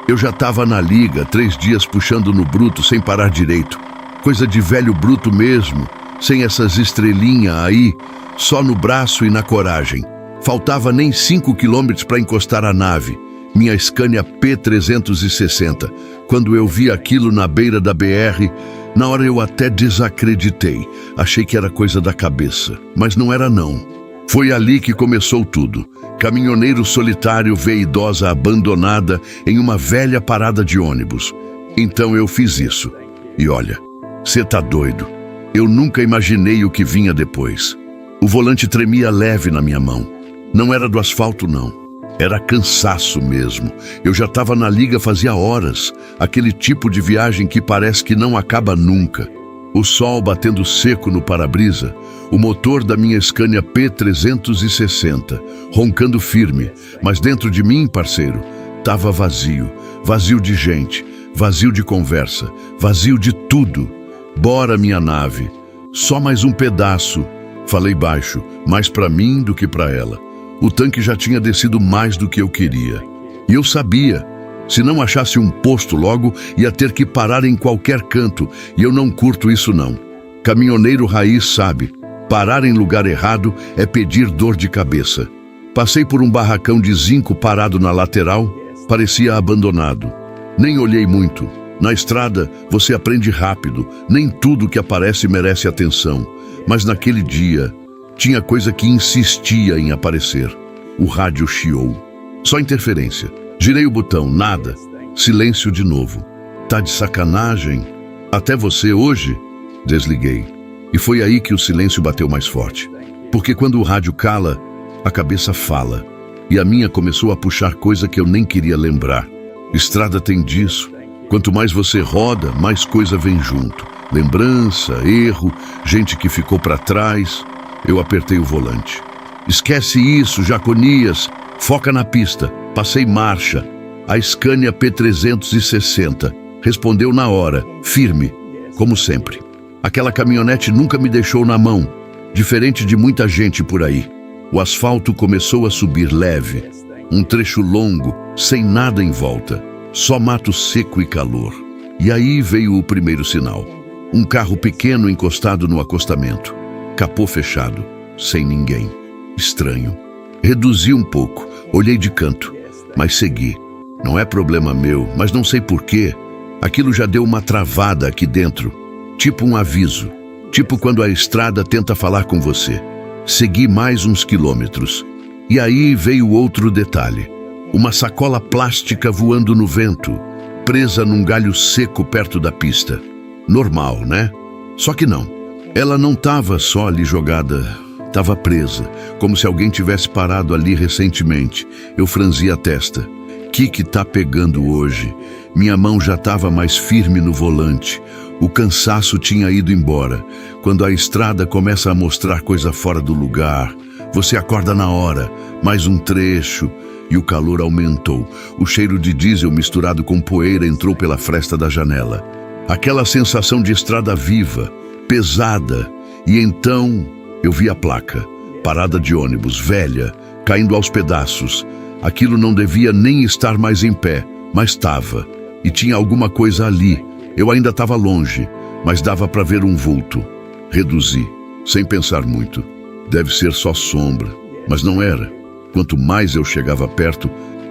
Eu já estava na liga, 3 dias puxando no bruto sem parar direito. Coisa de velho bruto mesmo, sem essas estrelinhas aí, só no braço e na coragem. Faltava nem 5 quilômetros para encostar a nave, minha Scania P360. Quando eu vi aquilo na beira da BR, na hora eu até desacreditei. Achei que era coisa da cabeça, mas não era não. Foi ali que começou tudo. Caminhoneiro solitário vê idosa abandonada em uma velha parada de ônibus. Então eu fiz isso. E olha, cê tá doido. Eu nunca imaginei o que vinha depois. O volante tremia leve na minha mão. Não era do asfalto, não. Era cansaço mesmo. Eu já estava na liga fazia horas. Aquele tipo de viagem que parece que não acaba nunca. O sol batendo seco no para-brisa. O motor da minha Scania P360, roncando firme. Mas dentro de mim, parceiro, estava vazio. Vazio de gente, vazio de conversa, vazio de tudo. Bora, minha nave. Só mais um pedaço. Falei baixo, mais para mim do que para ela. O tanque já tinha descido mais do que eu queria. E eu sabia, se não achasse um posto logo, ia ter que parar em qualquer canto. E eu não curto isso não. Caminhoneiro raiz sabe, parar em lugar errado é pedir dor de cabeça. Passei por um barracão de zinco parado na lateral, parecia abandonado. Nem olhei muito. Na estrada, você aprende rápido. Nem tudo que aparece merece atenção. Mas naquele dia, tinha coisa que insistia em aparecer. O rádio chiou. Só interferência. Girei o botão, nada. Silêncio de novo. Tá de sacanagem? Até você hoje? Desliguei. E foi aí que o silêncio bateu mais forte. Porque quando o rádio cala, a cabeça fala. E a minha começou a puxar coisa que eu nem queria lembrar. Estrada tem disso. Quanto mais você roda, mais coisa vem junto. Lembrança, erro, gente que ficou para trás. Eu apertei o volante. Esquece isso, Jaconias. Foca na pista. Passei marcha. A Scania P360 respondeu na hora, firme, como sempre. Aquela caminhonete nunca me deixou na mão, diferente de muita gente por aí. O asfalto começou a subir leve. Um trecho longo, sem nada em volta. Só mato seco e calor. E aí veio o primeiro sinal. Um carro pequeno encostado no acostamento. Capô fechado, sem ninguém. Estranho. Reduzi um pouco, olhei de canto, mas segui. Não é problema meu, mas não sei porquê. Aquilo já deu uma travada aqui dentro. Tipo um aviso. Tipo quando a estrada tenta falar com você. Segui mais uns quilômetros. E aí veio outro detalhe. Uma sacola plástica voando no vento, presa num galho seco perto da pista. Normal, né? Só que não. Ela não estava só ali jogada, estava presa, como se alguém tivesse parado ali recentemente. Eu franzi a testa. Que tá pegando hoje? Minha mão já estava mais firme no volante. O cansaço tinha ido embora. Quando a estrada começa a mostrar coisa fora do lugar, você acorda na hora. Mais um trecho. E o calor aumentou. O cheiro de diesel misturado com poeira entrou pela fresta da janela. Aquela sensação de estrada viva, pesada. E então eu vi a placa. Parada de ônibus, velha, caindo aos pedaços. Aquilo não devia nem estar mais em pé, mas estava. E tinha alguma coisa ali. Eu ainda estava longe, mas dava para ver um vulto. Reduzi, sem pensar muito. Deve ser só sombra, mas não era. Quanto mais eu chegava perto,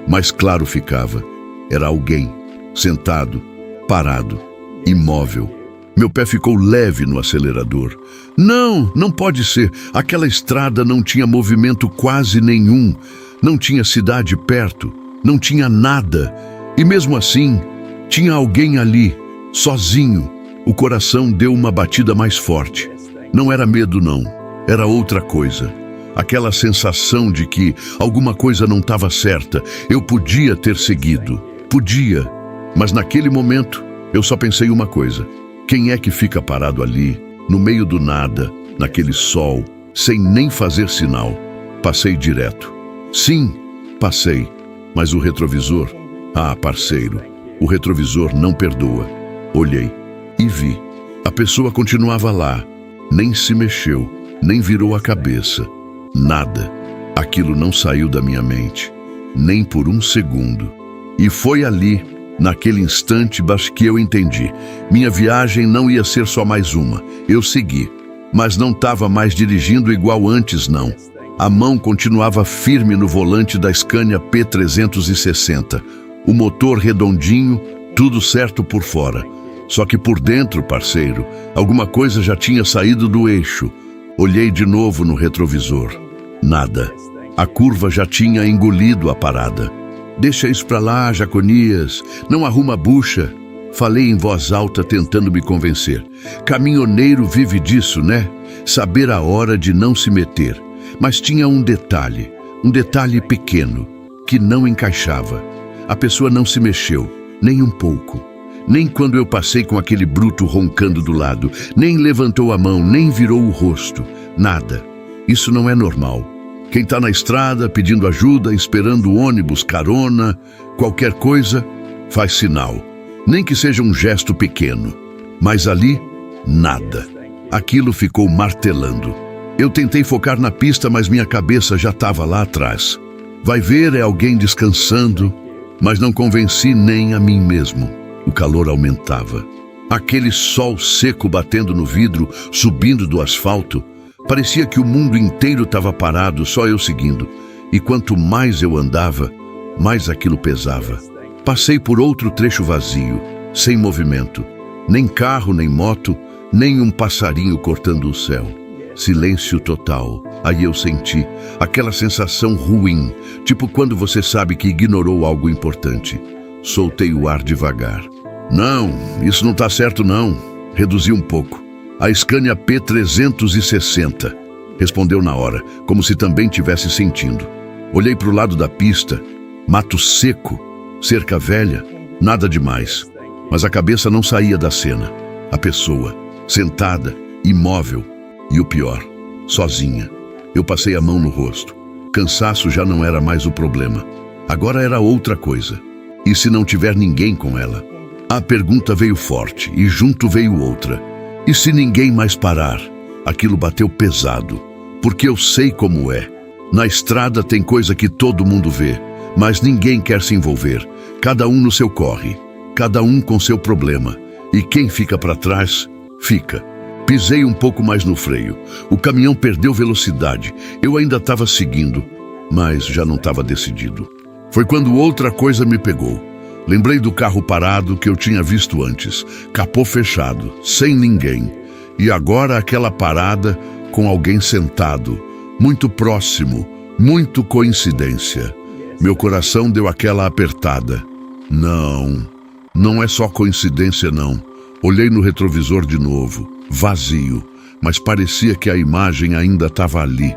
mais claro ficava. Era alguém, sentado, parado, imóvel. Meu pé ficou leve no acelerador. Não pode ser. Aquela estrada não tinha movimento quase nenhum. Não tinha cidade perto. Não tinha nada. E mesmo assim, tinha alguém ali, sozinho. O coração deu uma batida mais forte. Não era medo, não. Era outra coisa. Aquela sensação de que alguma coisa não estava certa. Eu podia ter seguido. Podia. Mas naquele momento, eu só pensei uma coisa. Quem é que fica parado ali, no meio do nada, naquele sol, sem nem fazer sinal? Passei direto. Sim, passei. Mas o retrovisor? Ah, parceiro, o retrovisor não perdoa. Olhei e vi. A pessoa continuava lá. Nem se mexeu, nem virou a cabeça. Nada. Aquilo não saiu da minha mente, nem por um segundo. E foi ali, Naquele instante, acho que eu entendi. Minha viagem não ia ser só mais uma. Eu segui, mas não estava mais dirigindo igual antes, não. A mão continuava firme no volante da Scania P360. O motor redondinho, tudo certo por fora. Só que por dentro, parceiro, alguma coisa já tinha saído do eixo. Olhei de novo no retrovisor. Nada. A curva já tinha engolido a parada. Deixa isso pra lá, Jaconias. Não arruma a bucha. Falei em voz alta, tentando me convencer. Caminhoneiro vive disso, né? Saber a hora de não se meter. Mas tinha um detalhe pequeno, que não encaixava. A pessoa não se mexeu, nem um pouco. Nem quando eu passei com aquele bruto roncando do lado. Nem levantou a mão, nem virou o rosto. Nada. Isso não é normal. Quem está na estrada, pedindo ajuda, esperando o ônibus, carona, qualquer coisa, faz sinal. Nem que seja um gesto pequeno. Mas ali, nada. Aquilo ficou martelando. Eu tentei focar na pista, mas minha cabeça já estava lá atrás. Vai ver, é alguém descansando, mas não convenci nem a mim mesmo. O calor aumentava. Aquele sol seco batendo no vidro, subindo do asfalto, parecia que o mundo inteiro estava parado, só eu seguindo. E quanto mais eu andava, mais aquilo pesava. Passei por outro trecho vazio, sem movimento. Nem carro, nem moto, nem um passarinho cortando o céu. Silêncio total. Aí eu senti aquela sensação ruim, tipo quando você sabe que ignorou algo importante. Soltei o ar devagar. Não, isso não tá certo não. Reduzi um pouco. A Scania P360, respondeu na hora, como se também tivesse sentindo. Olhei para o lado da pista, mato seco, cerca velha, nada demais. Mas a cabeça não saía da cena. A pessoa, sentada, imóvel, e o pior, sozinha. Eu passei a mão no rosto. Cansaço já não era mais o problema. Agora era outra coisa. E se não tiver ninguém com ela? A pergunta veio forte, e junto veio outra. E se ninguém mais parar? Aquilo bateu pesado, porque eu sei como é. Na estrada tem coisa que todo mundo vê, mas ninguém quer se envolver. Cada um no seu corre, cada um com seu problema. E quem fica para trás, fica. Pisei um pouco mais no freio. O caminhão perdeu velocidade. Eu ainda estava seguindo, mas já não estava decidido. Foi quando outra coisa me pegou. Lembrei do carro parado que eu tinha visto antes, capô fechado, sem ninguém. E agora aquela parada com alguém sentado, muito próximo, muito coincidência. Meu coração deu aquela apertada. Não é só coincidência não. Olhei no retrovisor de novo, vazio, mas parecia que a imagem ainda estava ali,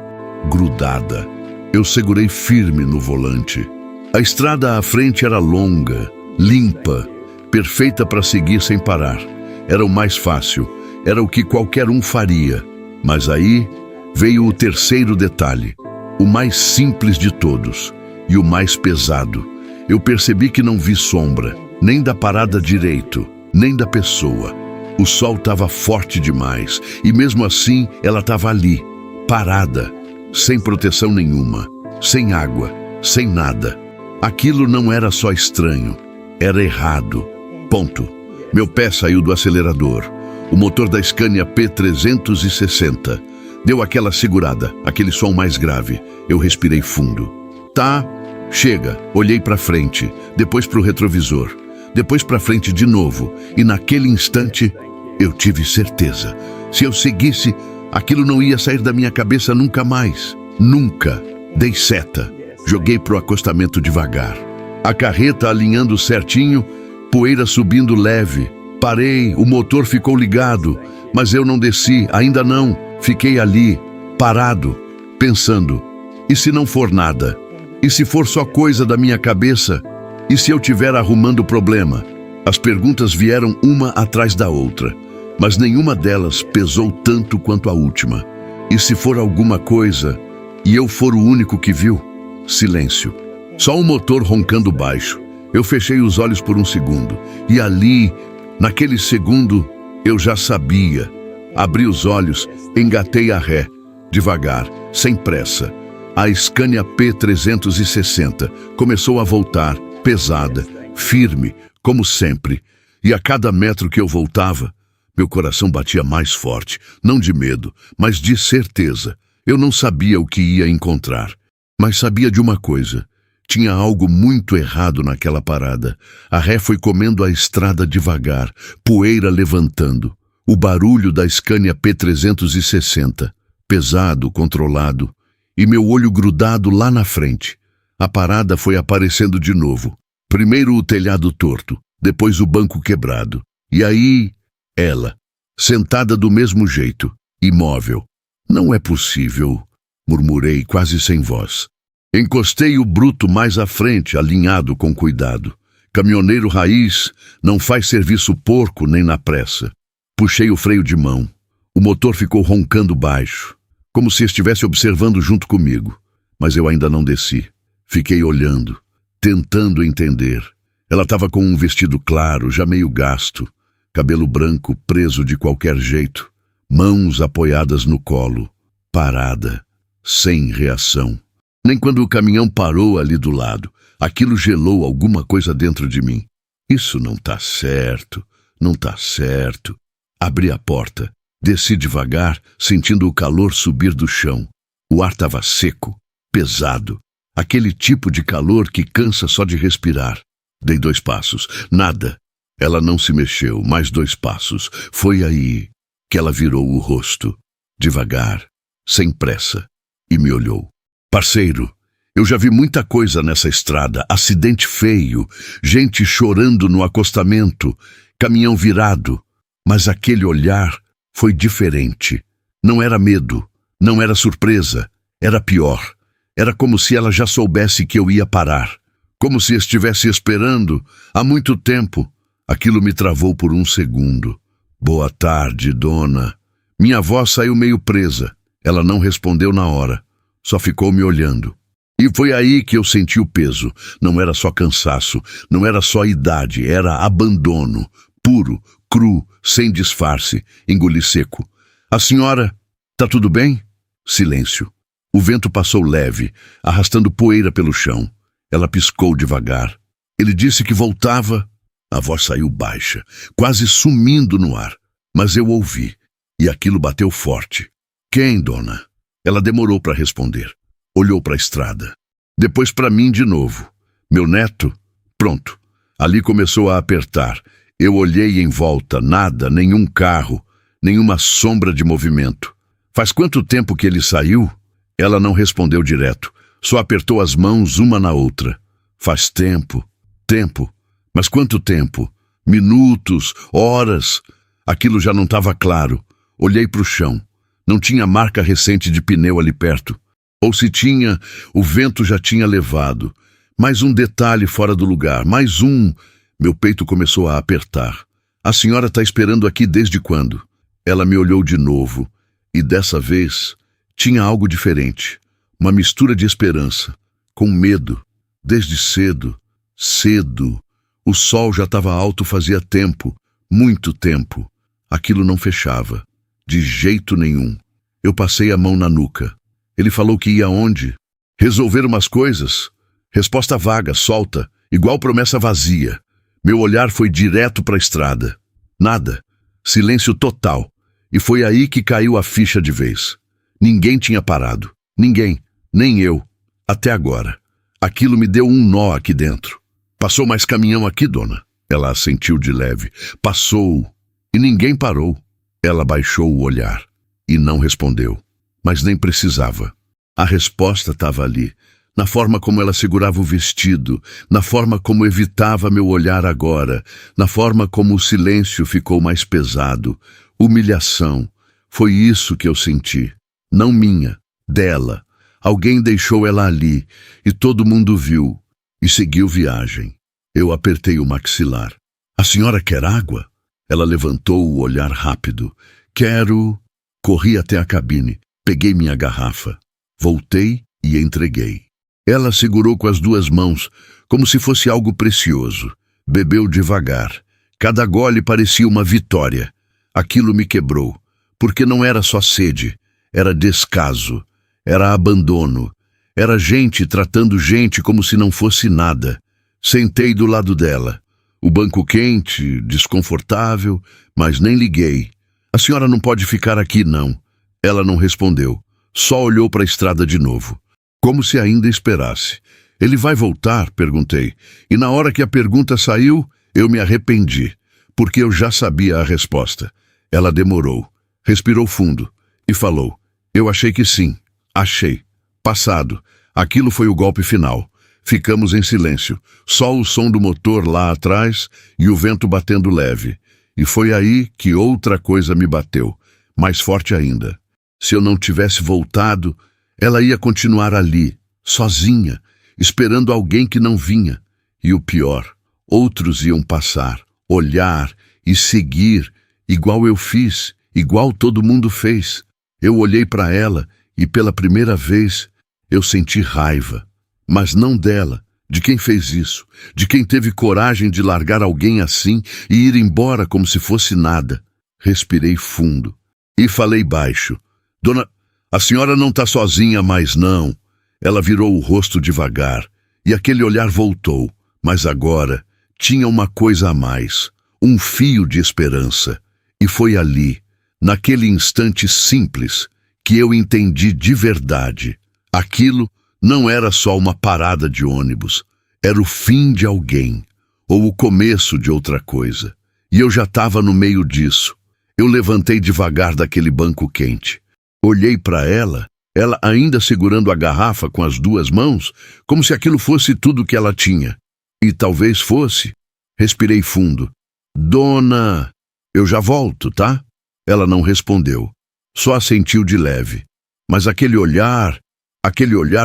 grudada. Eu segurei firme no volante. A estrada à frente era longa, limpa, perfeita para seguir sem parar. Era o mais fácil, era o que qualquer um faria. Mas aí veio o terceiro detalhe, o mais simples de todos e o mais pesado. Eu percebi que não vi sombra, nem da parada direito, nem da pessoa. O sol estava forte demais e mesmo assim ela estava ali, parada, sem proteção nenhuma, sem água, sem nada. Aquilo não era só estranho. Era errado. Ponto. Meu pé saiu do acelerador. O motor da Scania P360 deu aquela segurada, aquele som mais grave. Eu respirei fundo. Tá, chega. Olhei para frente, depois para o retrovisor, depois para frente de novo. E naquele instante, eu tive certeza. Se eu seguisse, aquilo não ia sair da minha cabeça nunca mais. Nunca. Dei seta. Joguei pro acostamento devagar. A carreta alinhando certinho, poeira subindo leve. Parei, o motor ficou ligado, mas eu não desci, ainda não. Fiquei ali, parado, pensando. E se não for nada? E se for só coisa da minha cabeça? E se eu estiver arrumando o problema? As perguntas vieram uma atrás da outra, mas nenhuma delas pesou tanto quanto a última. E se for alguma coisa, e eu for o único que viu? Silêncio. Só o motor roncando baixo. Eu fechei os olhos por um segundo. E ali, naquele segundo, eu já sabia. Abri os olhos, engatei a ré. Devagar, sem pressa. A Scania P360 começou a voltar, pesada, firme, como sempre, e a cada metro que eu voltava, meu coração batia mais forte, não de medo, mas de certeza. Eu não sabia o que ia encontrar, mas sabia de uma coisa. Tinha algo muito errado naquela parada. A ré foi comendo a estrada devagar, poeira levantando. O barulho da Scania P360, pesado, controlado, e meu olho grudado lá na frente. A parada foi aparecendo de novo. Primeiro o telhado torto, depois o banco quebrado. E aí, ela, sentada do mesmo jeito, imóvel. Não é possível, murmurei quase sem voz. Encostei o bruto mais à frente, alinhado com cuidado. Caminhoneiro raiz não faz serviço porco nem na pressa. Puxei o freio de mão. O motor ficou roncando baixo, como se estivesse observando junto comigo. Mas eu ainda não desci. Fiquei olhando, tentando entender. Ela estava com um vestido claro, já meio gasto, cabelo branco preso de qualquer jeito, mãos apoiadas no colo, parada, sem reação. Nem quando o caminhão parou ali do lado, aquilo gelou alguma coisa dentro de mim. Isso não tá certo, não tá certo. Abri a porta, desci devagar, sentindo o calor subir do chão. O ar estava seco, pesado, aquele tipo de calor que cansa só de respirar. Dei 2 passos, nada. Ela não se mexeu, mais 2 passos. Foi aí que ela virou o rosto, devagar, sem pressa, e me olhou. Parceiro, eu já vi muita coisa nessa estrada, acidente feio, gente chorando no acostamento, caminhão virado, mas aquele olhar foi diferente. Não era medo, não era surpresa, era pior. Era como se ela já soubesse que eu ia parar, como se estivesse esperando há muito tempo. Aquilo me travou por um segundo. Boa tarde, dona. Minha voz saiu meio presa. Ela não respondeu na hora. Só ficou me olhando. E foi aí que eu senti o peso. Não era só cansaço, não era só idade, era abandono. Puro, cru, sem disfarce. Engoli seco. A senhora, tá tudo bem? Silêncio. O vento passou leve, arrastando poeira pelo chão. Ela piscou devagar. Ele disse que voltava. A voz saiu baixa, quase sumindo no ar. Mas eu ouvi, e aquilo bateu forte. Quem, dona? Ela demorou para responder. Olhou para a estrada. Depois para mim de novo. Meu neto? Pronto. Ali começou a apertar. Eu olhei em volta, nada, nenhum carro, nenhuma sombra de movimento. Faz quanto tempo que ele saiu? Ela não respondeu direto. Só apertou as mãos uma na outra. Faz tempo. Tempo. Mas quanto tempo? Minutos, horas. Aquilo já não estava claro. Olhei para o chão. Não tinha marca recente de pneu ali perto. Ou se tinha, o vento já tinha levado. Mais um detalhe fora do lugar. Mais um. Meu peito começou a apertar. A senhora está esperando aqui desde quando? Ela me olhou de novo. E dessa vez, tinha algo diferente. Uma mistura de esperança. Com medo. Desde cedo. Cedo. O sol já estava alto fazia tempo, muito tempo. Aquilo não fechava, de jeito nenhum. Eu passei a mão na nuca. Ele falou que ia aonde? Resolver umas coisas. Resposta vaga, solta, igual promessa vazia. Meu olhar foi direto para a estrada. Nada. Silêncio total. E foi aí que caiu a ficha de vez. Ninguém tinha parado. Ninguém. Nem eu. Até agora. Aquilo me deu um nó aqui dentro. Passou mais caminhão aqui, dona? Ela assentiu de leve. Passou. E ninguém parou. Ela baixou o olhar. E não respondeu. Mas nem precisava. A resposta estava ali. Na forma como ela segurava o vestido. Na forma como evitava meu olhar agora. Na forma como o silêncio ficou mais pesado. Humilhação. Foi isso que eu senti. Não minha. Dela. Alguém deixou ela ali. E todo mundo viu. E seguiu viagem. Eu apertei o maxilar. A senhora quer água? Ela levantou o olhar rápido. Quero... Corri até a cabine. Peguei minha garrafa. Voltei e entreguei. Ela segurou com as 2 mãos, como se fosse algo precioso. Bebeu devagar. Cada gole parecia uma vitória. Aquilo me quebrou, porque não era só sede. Era descaso. Era abandono. Era gente tratando gente como se não fosse nada. Sentei do lado dela. O banco quente, desconfortável, mas nem liguei. A senhora não pode ficar aqui, não. Ela não respondeu. Só olhou para a estrada de novo, como se ainda esperasse. Ele vai voltar? Perguntei. E na hora que a pergunta saiu, eu me arrependi, porque eu já sabia a resposta. Ela demorou, respirou fundo e falou. Eu achei que sim. Achei. Passado. Aquilo foi o golpe final. Ficamos em silêncio, só o som do motor lá atrás e o vento batendo leve. E foi aí que outra coisa me bateu, mais forte ainda. Se eu não tivesse voltado, ela ia continuar ali, sozinha, esperando alguém que não vinha. E o pior, outros iam passar, olhar e seguir, igual eu fiz, igual todo mundo fez. Eu olhei para ela e pela primeira vez eu senti raiva. Mas não dela, de quem fez isso, de quem teve coragem de largar alguém assim e ir embora como se fosse nada. Respirei fundo e falei baixo. Dona, a senhora não está sozinha mais, não. Ela virou o rosto devagar e aquele olhar voltou, mas agora tinha uma coisa a mais, um fio de esperança. E foi ali, naquele instante simples, que eu entendi de verdade. Aquilo não era só uma parada de ônibus, era o fim de alguém, ou o começo de outra coisa. E eu já estava no meio disso. Eu levantei devagar daquele banco quente. Olhei para ela, ela ainda segurando a garrafa com as duas mãos, como se aquilo fosse tudo que ela tinha. E talvez fosse. Respirei fundo. Dona, eu já volto, tá? Ela não respondeu, só assentiu de leve. Mas aquele olhar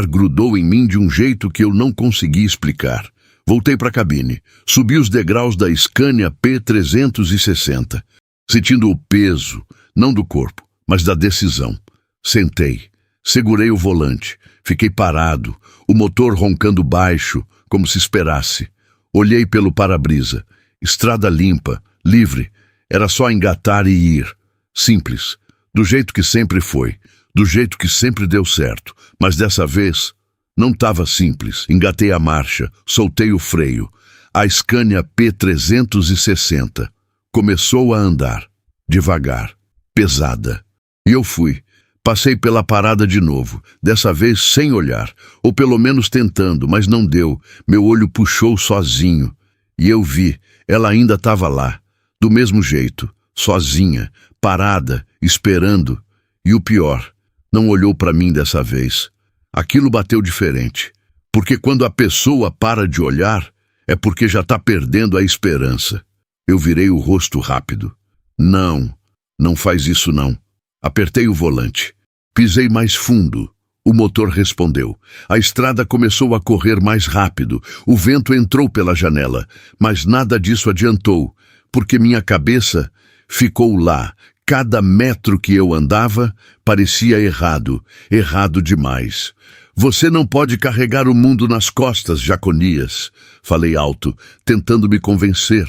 grudou em mim de um jeito que eu não consegui explicar. Voltei para a cabine, subi os degraus da Scania P360, sentindo o peso, não do corpo, mas da decisão. Sentei, segurei o volante, fiquei parado, o motor roncando baixo, como se esperasse. Olhei pelo para-brisa, estrada limpa, livre, era só engatar e ir. Simples, do jeito que sempre foi. Do jeito que sempre deu certo, mas dessa vez não estava simples. Engatei a marcha, soltei o freio. A Scania P360 começou a andar, devagar, pesada. E eu fui. Passei pela parada de novo, dessa vez sem olhar, ou pelo menos tentando, mas não deu. Meu olho puxou sozinho. E eu vi, ela ainda estava lá, do mesmo jeito, sozinha, parada, esperando. E o pior, não olhou para mim dessa vez. Aquilo bateu diferente, porque quando a pessoa para de olhar, é porque já está perdendo a esperança. Eu virei o rosto rápido. Não faz isso não. Apertei o volante. Pisei mais fundo. O motor respondeu. A estrada começou a correr mais rápido. O vento entrou pela janela, mas nada disso adiantou, porque minha cabeça ficou lá. Cada metro que eu andava parecia errado, errado demais. Você não pode carregar o mundo nas costas, Jaconias. Falei alto, tentando me convencer.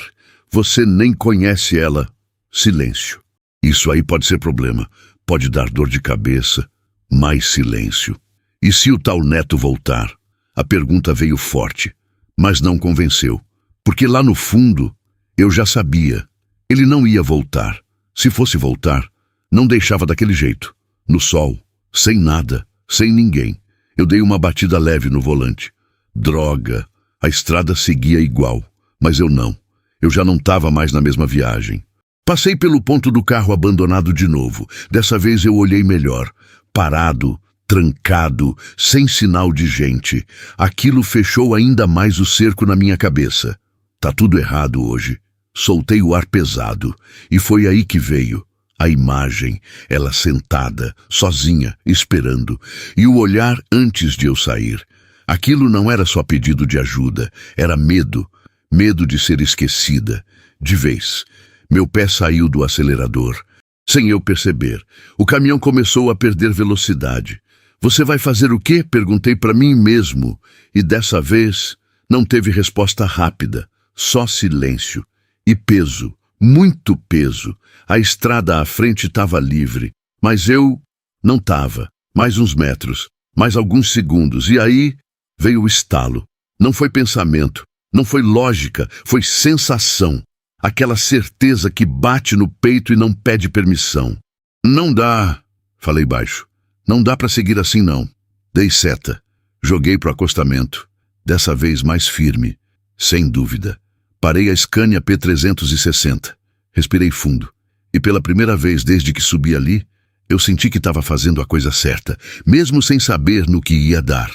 Você nem conhece ela. Silêncio. Isso aí pode ser problema. Pode dar dor de cabeça. Mais silêncio. E se o tal Neto voltar? A pergunta veio forte, mas não convenceu. Porque lá no fundo, eu já sabia. Ele não ia voltar. Se fosse voltar, não deixava daquele jeito. No sol, sem nada, sem ninguém. Eu dei uma batida leve no volante. Droga, a estrada seguia igual, mas eu não. Eu já não estava mais na mesma viagem. Passei pelo ponto do carro abandonado de novo. Dessa vez eu olhei melhor. Parado, trancado, sem sinal de gente. Aquilo fechou ainda mais o cerco na minha cabeça. Tá tudo errado hoje. Soltei o ar pesado, e foi aí que veio a imagem, ela sentada, sozinha, esperando, e o olhar antes de eu sair. Aquilo não era só pedido de ajuda, era medo, medo de ser esquecida, de vez. Meu pé saiu do acelerador. Sem eu perceber, o caminhão começou a perder velocidade. Você vai fazer o quê? Perguntei para mim mesmo, e dessa vez não teve resposta rápida, só silêncio. E peso, muito peso. A estrada à frente estava livre, mas eu não estava. Mais uns metros, mais alguns segundos, e aí veio o estalo. Não foi pensamento, Não foi lógica, foi sensação. Aquela certeza que bate no peito e não pede permissão. Não dá, falei baixo. Não dá para seguir assim não. Dei seta. Joguei pro acostamento. Dessa vez mais firme. Sem dúvida. Parei a Scania P360. Respirei fundo. E pela primeira vez desde que subi ali, eu senti que estava fazendo a coisa certa, mesmo sem saber no que ia dar.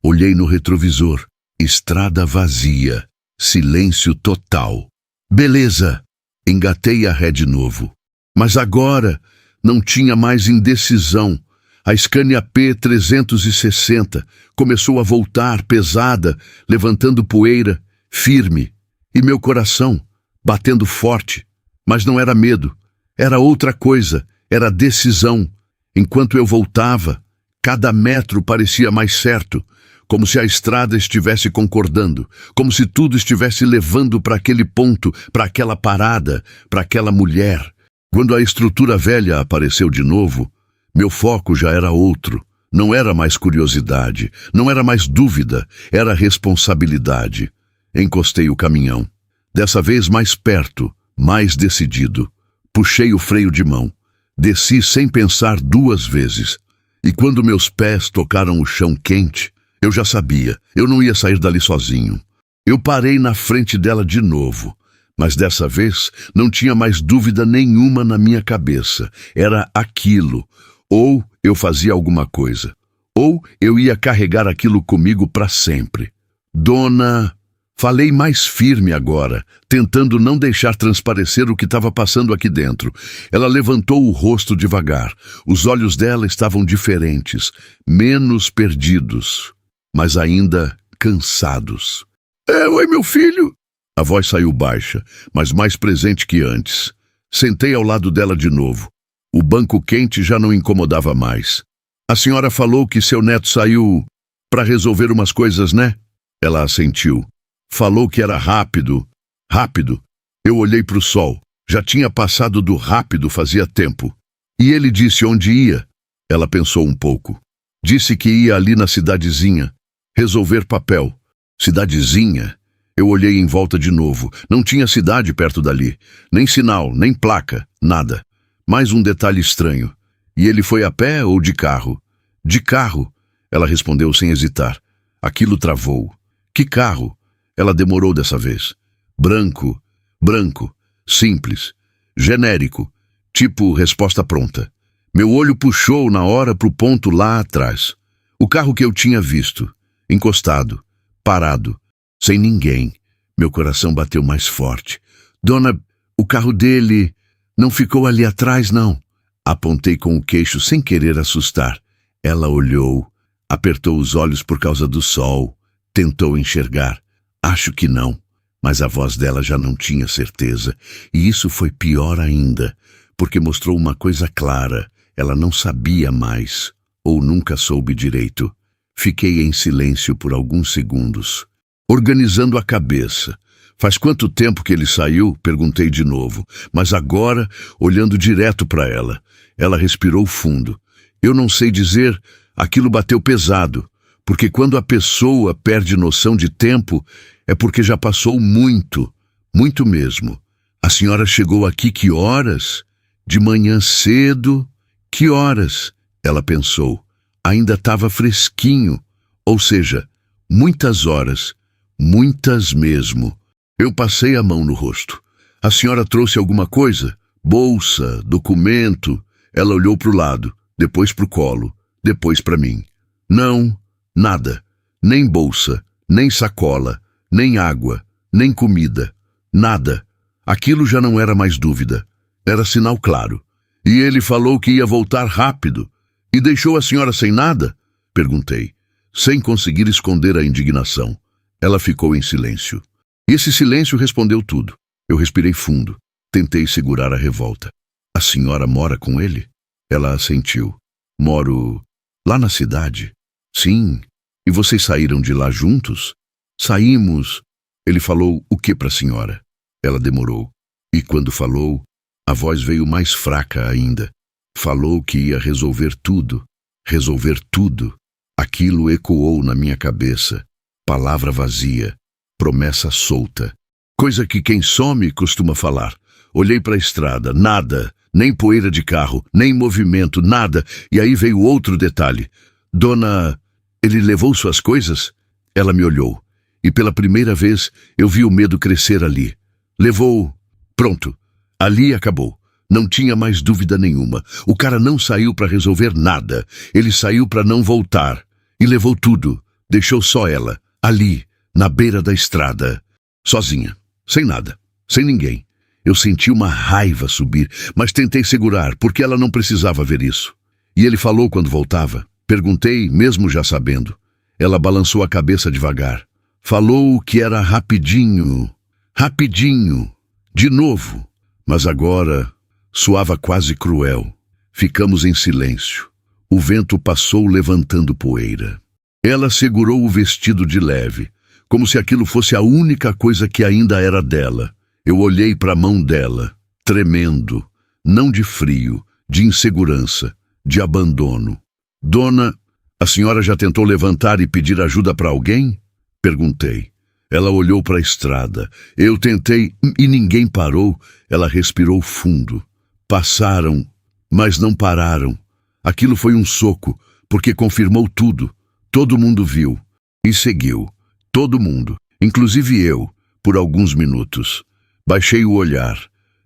Olhei no retrovisor. Estrada vazia. Silêncio total. Beleza. Engatei a ré de novo. Mas agora não tinha mais indecisão. A Scania P360 começou a voltar pesada, levantando poeira, firme. E meu coração, batendo forte. Mas não era medo. Era outra coisa. Era decisão. Enquanto eu voltava, cada metro parecia mais certo. Como se a estrada estivesse concordando, como se tudo estivesse levando para aquele ponto, para aquela parada, para aquela mulher. Quando a estrutura velha apareceu de novo, meu foco já era outro. Não era mais curiosidade, não era mais dúvida, era responsabilidade. Encostei o caminhão. Dessa vez mais perto, mais decidido. Puxei o freio de mão. Desci sem pensar 2 vezes. E quando meus pés tocaram o chão quente, eu já sabia, eu não ia sair dali sozinho. Eu parei na frente dela de novo, mas dessa vez não tinha mais dúvida nenhuma na minha cabeça. Era aquilo. Ou eu fazia alguma coisa, ou eu ia carregar aquilo comigo para sempre. Dona... Falei mais firme agora, tentando não deixar transparecer o que estava passando aqui dentro. Ela levantou o rosto devagar. Os olhos dela estavam diferentes, menos perdidos, mas ainda cansados. Oi, meu filho! A voz saiu baixa, mas mais presente que antes. Sentei ao lado dela de novo. O banco quente já não incomodava mais. A senhora falou que seu neto saiu para resolver umas coisas, né? Ela assentiu. Falou que era rápido. Rápido. Eu olhei para o sol. Já tinha passado do rápido fazia tempo. E ele disse onde ia. Ela pensou um pouco. Disse que ia ali na cidadezinha. Resolver papel. Cidadezinha? Eu olhei em volta de novo. Não tinha cidade perto dali. Nem sinal, nem placa, nada. Mais um detalhe estranho. E ele foi a pé ou de carro? De carro, ela respondeu sem hesitar. Aquilo travou. Que carro? Ela demorou dessa vez. Branco, simples, genérico, tipo resposta pronta. Meu olho puxou na hora pro ponto lá atrás. O carro que eu tinha visto, encostado, parado, sem ninguém. Meu coração bateu mais forte. Dona, o carro dele não ficou ali atrás, não. Apontei com o queixo sem querer assustar. Ela olhou, apertou os olhos por causa do sol, tentou enxergar. Acho que não, mas a voz dela já não tinha certeza, e isso foi pior ainda, porque mostrou uma coisa clara, ela não sabia mais, ou nunca soube direito. Fiquei em silêncio por alguns segundos, organizando a cabeça. Faz quanto tempo que ele saiu? Perguntei de novo, mas agora, olhando direto para ela. Ela respirou fundo. Eu não sei dizer, aquilo bateu pesado. Porque quando a pessoa perde noção de tempo, é porque já passou muito, muito mesmo. A senhora chegou aqui que horas? De manhã cedo? Que horas? Ela pensou. Ainda estava fresquinho, ou seja, muitas horas, muitas mesmo. Eu passei a mão no rosto. A senhora trouxe alguma coisa? Bolsa, documento? Ela olhou para o lado, depois para o colo, depois para mim. Não. Nada, nem bolsa, nem sacola, nem água, nem comida, nada. Aquilo já não era mais dúvida, era sinal claro. E ele falou que ia voltar rápido. E deixou a senhora sem nada? Perguntei, sem conseguir esconder a indignação. Ela ficou em silêncio. E esse silêncio respondeu tudo. Eu respirei fundo, tentei segurar a revolta. A senhora mora com ele? Ela assentiu. Moro lá na cidade. Sim. E vocês saíram de lá juntos? Saímos. Ele falou o que para a senhora? Ela demorou. E quando falou, a voz veio mais fraca ainda. Falou que ia resolver tudo. Resolver tudo. Aquilo ecoou na minha cabeça. Palavra vazia. promessa solta. Coisa que quem some costuma falar. Olhei para a estrada, nada, nem poeira de carro, nem movimento, nada. E aí veio outro detalhe. Dona, ele levou suas coisas? Ela me olhou. E pela primeira vez eu vi o medo crescer ali. Levou. Pronto. Ali acabou. Não tinha mais dúvida nenhuma. O cara não saiu para resolver nada. Ele saiu para não voltar. E levou tudo. Deixou só ela, ali, na beira da estrada. Sozinha. Sem nada. Sem ninguém. Eu senti uma raiva subir, mas tentei segurar, porque ela não precisava ver isso. E ele falou quando voltava. Perguntei, mesmo já sabendo. Ela balançou a cabeça devagar. Falou que era rapidinho. Rapidinho. De novo. Mas agora soava quase cruel. Ficamos em silêncio. O vento passou levantando poeira. Ela segurou o vestido de leve, como se aquilo fosse a única coisa que ainda era dela. Eu olhei para a mão dela, tremendo, não de frio, de insegurança, de abandono. Dona, a senhora já tentou levantar e pedir ajuda para alguém? Perguntei. Ela olhou para a estrada. Eu tentei e ninguém parou. Ela respirou fundo. Passaram, mas não pararam. Aquilo foi um soco, porque confirmou tudo. Todo mundo viu. E seguiu. Todo mundo, inclusive eu, por alguns minutos. Baixei o olhar.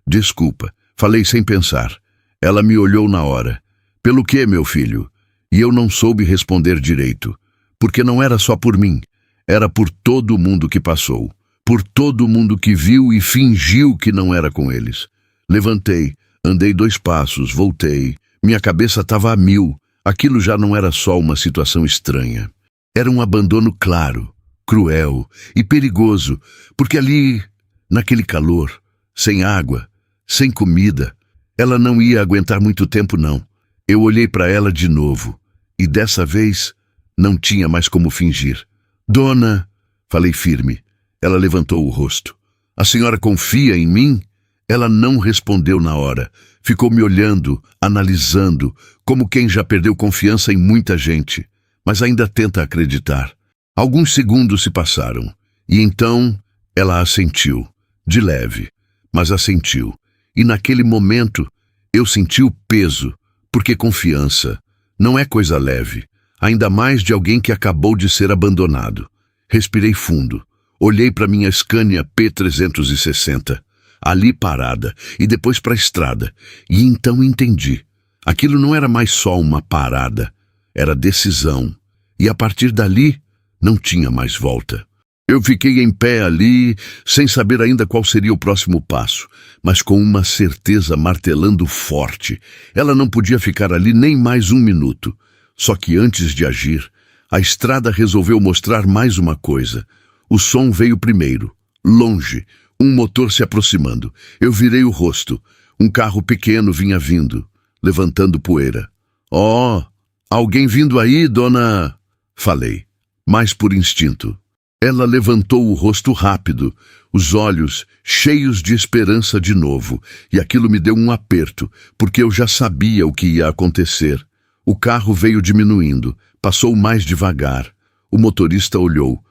Desculpa, falei sem pensar. Ela me olhou na hora. Pelo quê, meu filho? E eu não soube responder direito. Porque não era só por mim. Era por todo mundo que passou. Por todo mundo que viu e fingiu que não era com eles. Levantei, andei 2 passos, voltei. Minha cabeça estava a 1000. Aquilo já não era só uma situação estranha. Era um abandono claro, cruel e perigoso, porque ali, naquele calor, sem água, sem comida, ela não ia aguentar muito tempo, não. Eu olhei para ela de novo, e dessa vez não tinha mais como fingir. Dona, falei firme. Ela levantou o rosto. A senhora confia em mim? Ela não respondeu na hora. Ficou me olhando, analisando, como quem já perdeu confiança em muita gente, mas ainda tenta acreditar. Alguns segundos se passaram, e então ela assentiu, de leve, mas assentiu. E naquele momento eu senti o peso, porque confiança não é coisa leve, ainda mais de alguém que acabou de ser abandonado. Respirei fundo, olhei para minha Scania P360, ali parada, e depois para a estrada, e então entendi. Aquilo não era mais só uma parada, era decisão, e a partir dali não tinha mais volta. Eu fiquei em pé ali, sem saber ainda qual seria o próximo passo, mas com uma certeza martelando forte. Ela não podia ficar ali nem mais 1 minuto. Só que antes de agir, a estrada resolveu mostrar mais uma coisa. O som veio primeiro, longe, um motor se aproximando. Eu virei o rosto. Um carro pequeno vinha vindo, levantando poeira. Oh, alguém vindo aí, dona? Falei, mas por instinto. Ela levantou o rosto rápido, os olhos cheios de esperança de novo, e aquilo me deu um aperto, porque eu já sabia o que ia acontecer. O carro veio diminuindo, passou mais devagar. O motorista olhou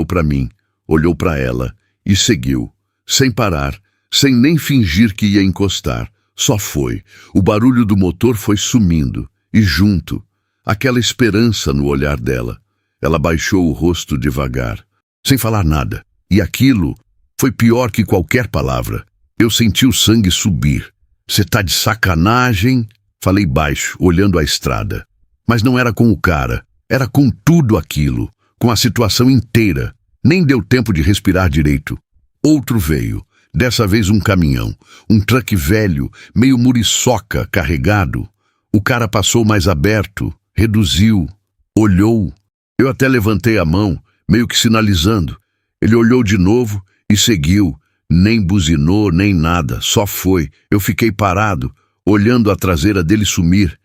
para mim, olhou para ela e seguiu, sem parar, sem nem fingir que ia encostar. Só foi. O barulho do motor foi sumindo, e junto, aquela esperança no olhar dela. Ela baixou o rosto devagar, sem falar nada. E aquilo foi pior que qualquer palavra. Eu senti o sangue subir. Você tá de sacanagem? Falei baixo, olhando a estrada. Mas não era com o cara, era com tudo aquilo, com a situação inteira. Nem deu tempo de respirar direito. Outro veio, dessa vez um caminhão, um truck velho, meio muriçoca, carregado. O cara passou mais aberto, reduziu, olhou. Eu até levantei a mão, meio que sinalizando. Ele olhou de novo e seguiu. Nem buzinou, nem nada, só foi. Eu fiquei parado, olhando a traseira dele sumir.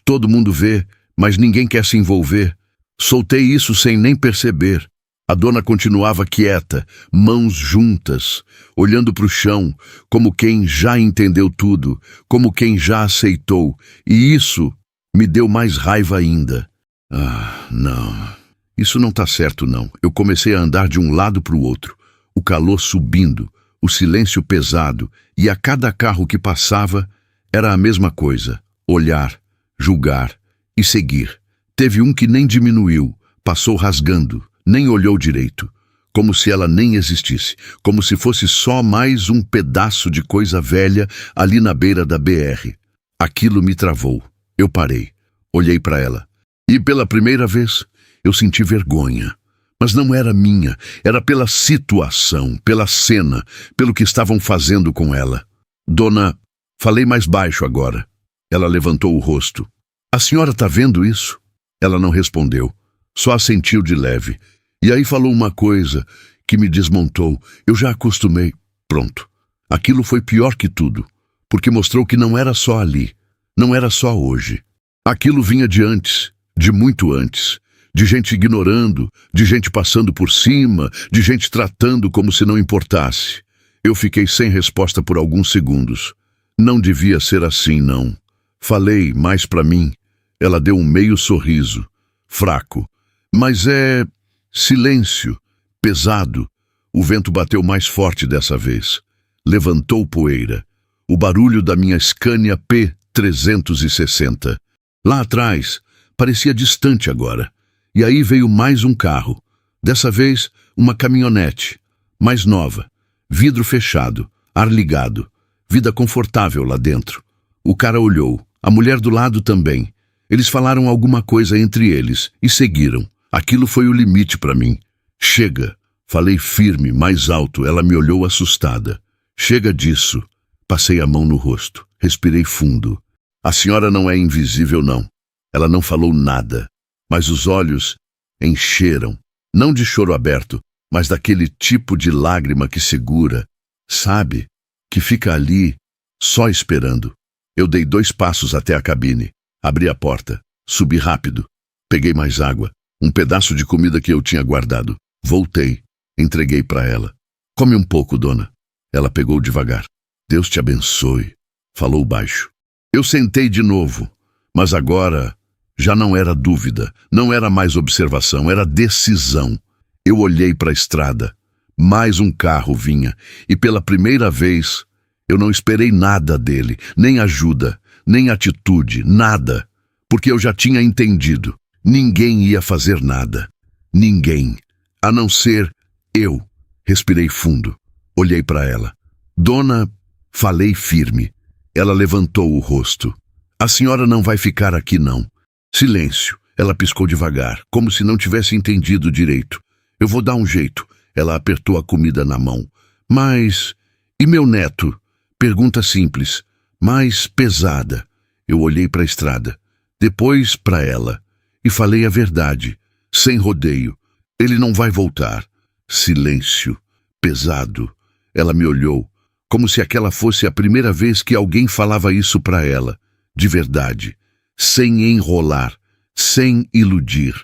Todo mundo vê, mas ninguém quer se envolver. Soltei isso sem nem perceber. A dona continuava quieta, mãos juntas, olhando para o chão, como quem já entendeu tudo, como quem já aceitou. E isso me deu mais raiva ainda. Ah, não. Isso não tá certo, não. Eu comecei a andar de um lado para o outro. O calor subindo, o silêncio pesado, e a cada carro que passava era a mesma coisa: olhar, julgar e seguir. Teve um que nem diminuiu, passou rasgando, nem olhou direito, como se ela nem existisse, como se fosse só mais um pedaço de coisa velha ali na beira da BR. Aquilo me travou. Eu parei, olhei para ela, e pela primeira vez eu senti vergonha. Mas não era minha, era pela situação, pela cena, pelo que estavam fazendo com ela. Dona, falei mais baixo agora. Ela levantou o rosto. A senhora está vendo isso? Ela não respondeu, só assentiu de leve. E aí falou uma coisa que me desmontou. Eu já acostumei. Pronto. Aquilo foi pior que tudo, porque mostrou que não era só ali, não era só hoje. Aquilo vinha de antes, de muito antes. De gente ignorando, de gente passando por cima, de gente tratando como se não importasse. Eu fiquei sem resposta por alguns segundos. Não devia ser assim, não. Falei mais pra mim. Ela deu um meio sorriso, fraco. Mas é silêncio, pesado. O vento bateu mais forte dessa vez. Levantou poeira. O barulho da minha Scania P360. Lá atrás, parecia distante agora. E aí veio mais um carro, dessa vez uma caminhonete, mais nova, vidro fechado, ar ligado, vida confortável lá dentro. O cara olhou, a mulher do lado também. Eles falaram alguma coisa entre eles e seguiram. Aquilo foi o limite para mim. Chega, falei firme, mais alto, ela me olhou assustada. Chega disso. Passei a mão no rosto, respirei fundo. A senhora não é invisível, não. Ela não falou nada. Mas os olhos encheram, não de choro aberto, mas daquele tipo de lágrima que segura, sabe? Que fica ali, só esperando. Eu dei 2 passos até a cabine, abri a porta, subi rápido, peguei mais água, um pedaço de comida que eu tinha guardado. Voltei, entreguei para ela. Come um pouco, dona. Ela pegou devagar. Deus te abençoe, falou baixo. Eu sentei de novo, mas agora já não era dúvida, não era mais observação, era decisão. Eu olhei para a estrada. Mais um carro vinha, e pela primeira vez eu não esperei nada dele, nem ajuda, nem atitude, nada, porque eu já tinha entendido. Ninguém ia fazer nada. Ninguém, a não ser eu. Respirei fundo, olhei para ela. Dona, falei firme. Ela levantou o rosto. A senhora não vai ficar aqui, não. Silêncio. Ela piscou devagar, como se não tivesse entendido direito. Eu vou dar um jeito. Ela apertou a comida na mão. Mas... e meu neto? Pergunta simples, mas pesada. Eu olhei para a estrada, depois para ela, e falei a verdade, sem rodeio. Ele não vai voltar. Silêncio. Pesado. Ela me olhou, como se aquela fosse a primeira vez que alguém falava isso para ela. De verdade. Sem enrolar, sem iludir.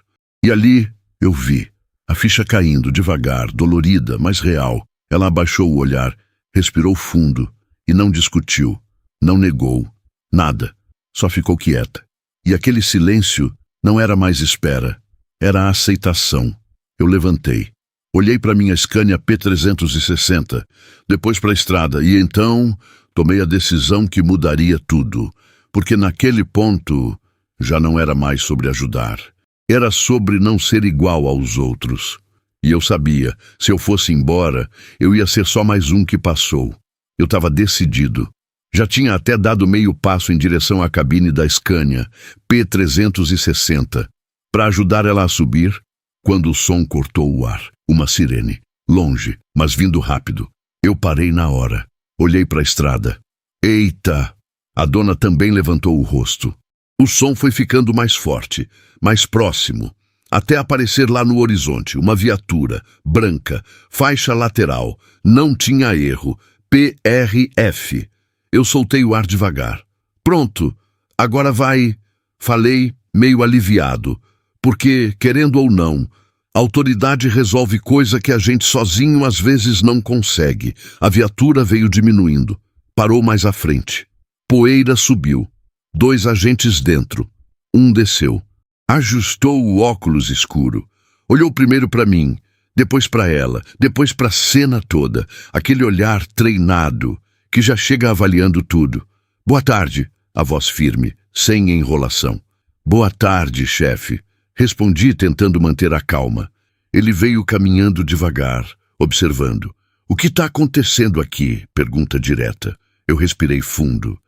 E ali eu vi, a ficha caindo devagar, dolorida, mas real. Ela abaixou o olhar, respirou fundo e não discutiu, não negou, nada, só ficou quieta. E aquele silêncio não era mais espera, era a aceitação. Eu levantei, olhei para minha Scania P360, depois para a estrada e então tomei a decisão que mudaria tudo. Porque naquele ponto já não era mais sobre ajudar. Era sobre não ser igual aos outros. E eu sabia, se eu fosse embora, eu ia ser só mais um que passou. Eu estava decidido. Já tinha até dado meio passo em direção à cabine da Scania, P360, para ajudar ela a subir, quando o som cortou o ar. Uma sirene, longe, mas vindo rápido. Eu parei na hora. Olhei para a estrada. Eita! A dona também levantou o rosto. O som foi ficando mais forte, mais próximo, até aparecer lá no horizonte, uma viatura, branca, faixa lateral, não tinha erro, PRF. Eu soltei o ar devagar. Pronto, agora vai, falei, meio aliviado, porque, querendo ou não, a autoridade resolve coisa que a gente sozinho às vezes não consegue. A viatura veio diminuindo, parou mais à frente. Poeira subiu. 2 agentes dentro. Um desceu. Ajustou o óculos escuro. Olhou primeiro para mim, depois para ela, depois para a cena toda, aquele olhar treinado, que já chega avaliando tudo. Boa tarde, a voz firme, sem enrolação. Boa tarde, chefe, respondi tentando manter a calma. Ele veio caminhando devagar, observando. O que está acontecendo aqui? Pergunta direta. Eu respirei fundo.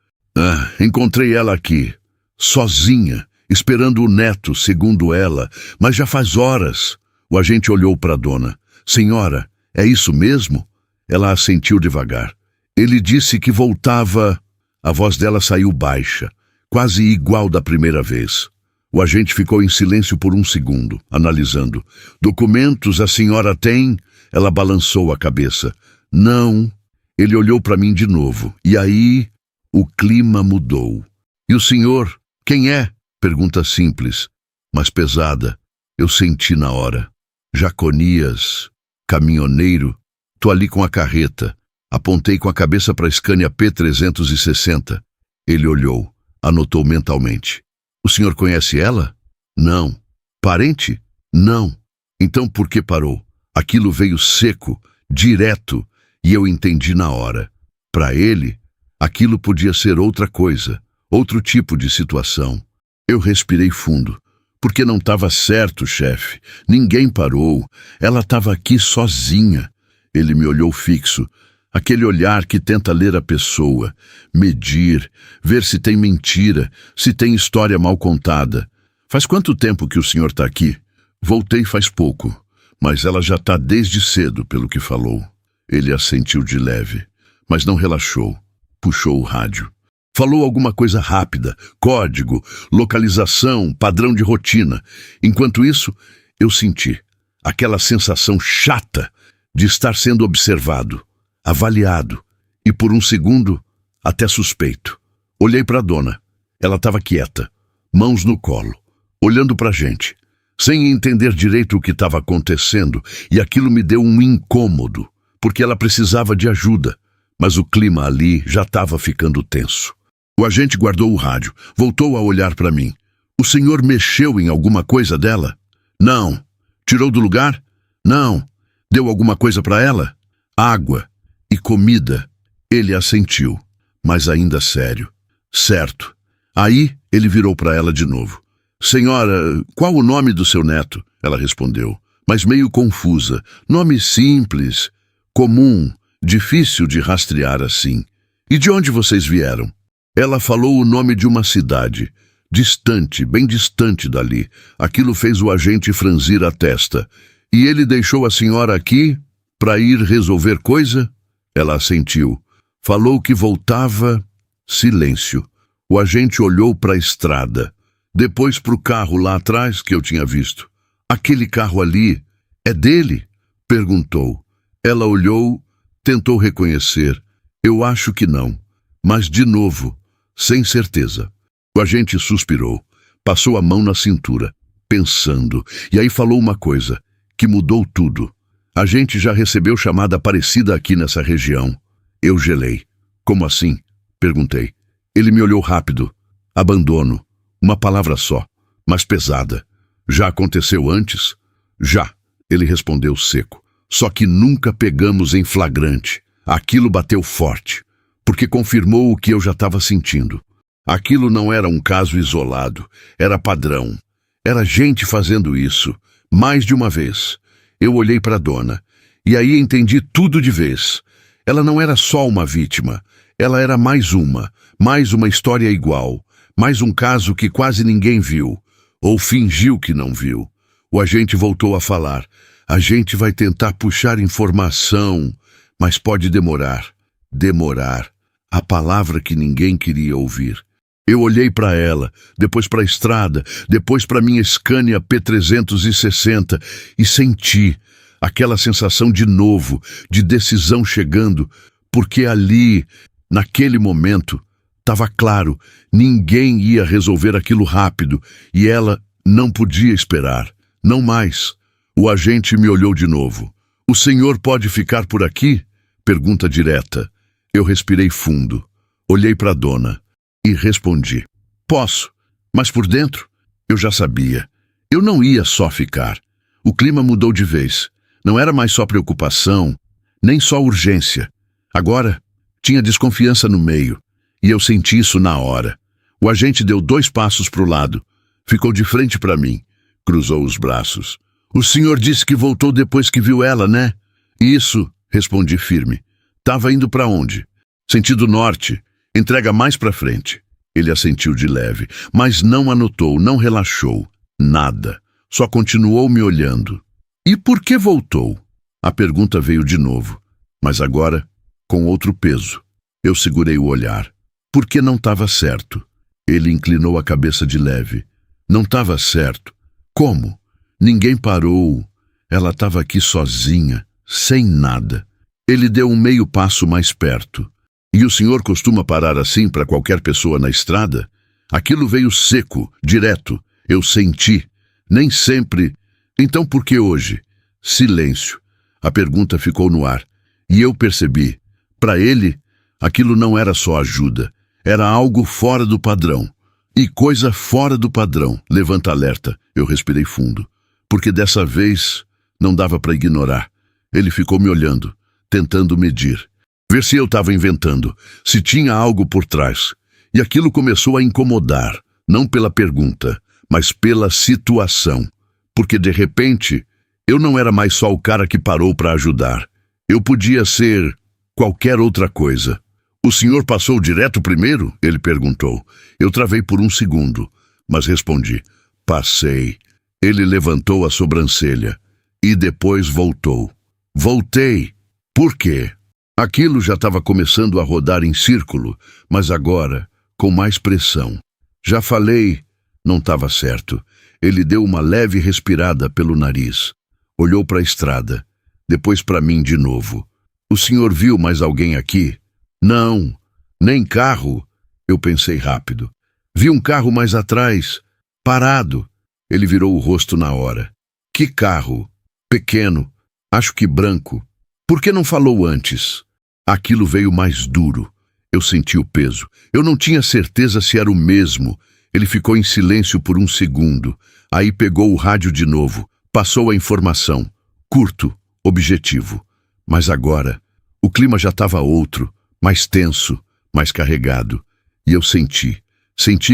Encontrei ela aqui, sozinha, esperando o neto, segundo ela, mas já faz horas. O agente olhou para a dona. Senhora, é isso mesmo? Ela assentiu devagar. Ele disse que voltava. A voz dela saiu baixa, quase igual da primeira vez. O agente ficou em silêncio por um segundo, analisando. Documentos a senhora tem? Ela balançou a cabeça. Não. Ele olhou para mim de novo. E aí, o clima mudou. E o senhor, quem é? Pergunta simples, mas pesada. Eu senti na hora. Jaconias, caminhoneiro. Tô ali com a carreta. Apontei com a cabeça para a Scania P360. Ele olhou, anotou mentalmente. O senhor conhece ela? Não. Parente? Não. Então por que parou? Aquilo veio seco, direto, e eu entendi na hora. Para ele, aquilo podia ser outra coisa, outro tipo de situação. Eu respirei fundo. Porque não estava certo, chefe. Ninguém parou. Ela estava aqui sozinha. Ele me olhou fixo. Aquele olhar que tenta ler a pessoa, medir, ver se tem mentira, se tem história mal contada. Faz quanto tempo que o senhor está aqui? Voltei faz pouco, mas ela já está desde cedo, pelo que falou. Ele assentiu de leve, mas não relaxou. Puxou o rádio. Falou alguma coisa rápida, código, localização, padrão de rotina. Enquanto isso, eu senti aquela sensação chata de estar sendo observado, avaliado e, por um segundo, até suspeito. Olhei para a dona. Ela estava quieta, mãos no colo, olhando para a gente, sem entender direito o que estava acontecendo, e aquilo me deu um incômodo, porque ela precisava de ajuda, mas o clima ali já estava ficando tenso. O agente guardou o rádio, voltou a olhar para mim. O senhor mexeu em alguma coisa dela? Não. Tirou do lugar? Não. Deu alguma coisa para ela? Água e comida. Ele assentiu, mas ainda sério. Certo. Aí ele virou para ela de novo. Senhora, qual o nome do seu neto? Ela respondeu, mas meio confusa. Nome simples, comum, difícil de rastrear assim. E de onde vocês vieram? Ela falou o nome de uma cidade, distante, bem distante dali. Aquilo fez o agente franzir a testa. E ele deixou a senhora aqui para ir resolver coisa? Ela assentiu. Falou que voltava. Silêncio. O agente olhou para a estrada, depois para o carro lá atrás que eu tinha visto. Aquele carro ali é dele? Perguntou. Ela olhou, tentou reconhecer. Eu acho que não. Mas de novo, sem certeza. O agente suspirou, passou a mão na cintura, pensando, e aí falou uma coisa, que mudou tudo. A gente já recebeu chamada parecida aqui nessa região. Eu gelei. Como assim? Perguntei. Ele me olhou rápido. Abandono. Uma palavra só, mas pesada. Já aconteceu antes? Já, ele respondeu seco. Só que nunca pegamos em flagrante. Aquilo bateu forte, porque confirmou o que eu já estava sentindo. Aquilo não era um caso isolado, era padrão. Era gente fazendo isso, mais de uma vez. Eu olhei para a dona, e aí entendi tudo de vez. Ela não era só uma vítima, ela era mais uma história igual, mais um caso que quase ninguém viu, ou fingiu que não viu. O agente voltou a falar. A gente vai tentar puxar informação, mas pode demorar. Demorar. A palavra que ninguém queria ouvir. Eu olhei para ela, depois para a estrada, depois para minha Scania P360 e senti aquela sensação de novo, de decisão chegando, porque ali, naquele momento, estava claro, ninguém ia resolver aquilo rápido e ela não podia esperar, não mais. O agente me olhou de novo. O senhor pode ficar por aqui? Pergunta direta. Eu respirei fundo, olhei para a dona e respondi. Posso, mas por dentro eu já sabia. Eu não ia só ficar. O clima mudou de vez. Não era mais só preocupação, nem só urgência. Agora, tinha desconfiança no meio, e eu senti isso na hora. O agente deu 2 passos para o lado, ficou de frente para mim, cruzou os braços. O senhor disse que voltou depois que viu ela, né? Isso, respondi firme. Tava indo para onde? Sentido norte, entrega mais para frente. Ele assentiu de leve, mas não anotou, não relaxou, nada. Só continuou me olhando. E por que voltou? A pergunta veio de novo, mas agora com outro peso. Eu segurei o olhar. Porque não estava certo. Ele inclinou a cabeça de leve. Não estava certo. Como? Ninguém parou. Ela estava aqui sozinha, sem nada. Ele deu um meio passo mais perto. E o senhor costuma parar assim para qualquer pessoa na estrada? Aquilo veio seco, direto. Eu senti. Nem sempre. Então por que hoje? Silêncio. A pergunta ficou no ar. E eu percebi. Para ele, aquilo não era só ajuda. Era algo fora do padrão. E coisa fora do padrão. Levanta alerta. Eu respirei fundo. Porque dessa vez não dava para ignorar. Ele ficou me olhando, tentando medir. Ver se eu estava inventando, se tinha algo por trás. E aquilo começou a incomodar. Não pela pergunta, mas pela situação. Porque de repente, eu não era mais só o cara que parou para ajudar. Eu podia ser qualquer outra coisa. O senhor passou direto primeiro? Ele perguntou. Eu travei por um segundo, mas respondi. Passei. Ele levantou a sobrancelha e depois voltou. Voltei. Por quê? Aquilo já estava começando a rodar em círculo, mas agora, com mais pressão. Já falei, não estava certo. Ele deu uma leve respirada pelo nariz. Olhou para a estrada, depois para mim de novo. O senhor viu mais alguém aqui? Não, nem carro. Eu pensei rápido. Vi um carro mais atrás, parado. Ele virou o rosto na hora. Que carro? Pequeno, acho que branco. Por que não falou antes? Aquilo veio mais duro. Eu senti o peso. Eu não tinha certeza se era o mesmo. Ele ficou em silêncio por um segundo. Aí pegou o rádio de novo. Passou a informação. Curto, objetivo. Mas agora, o clima já estava outro, mais tenso, mais carregado. E eu senti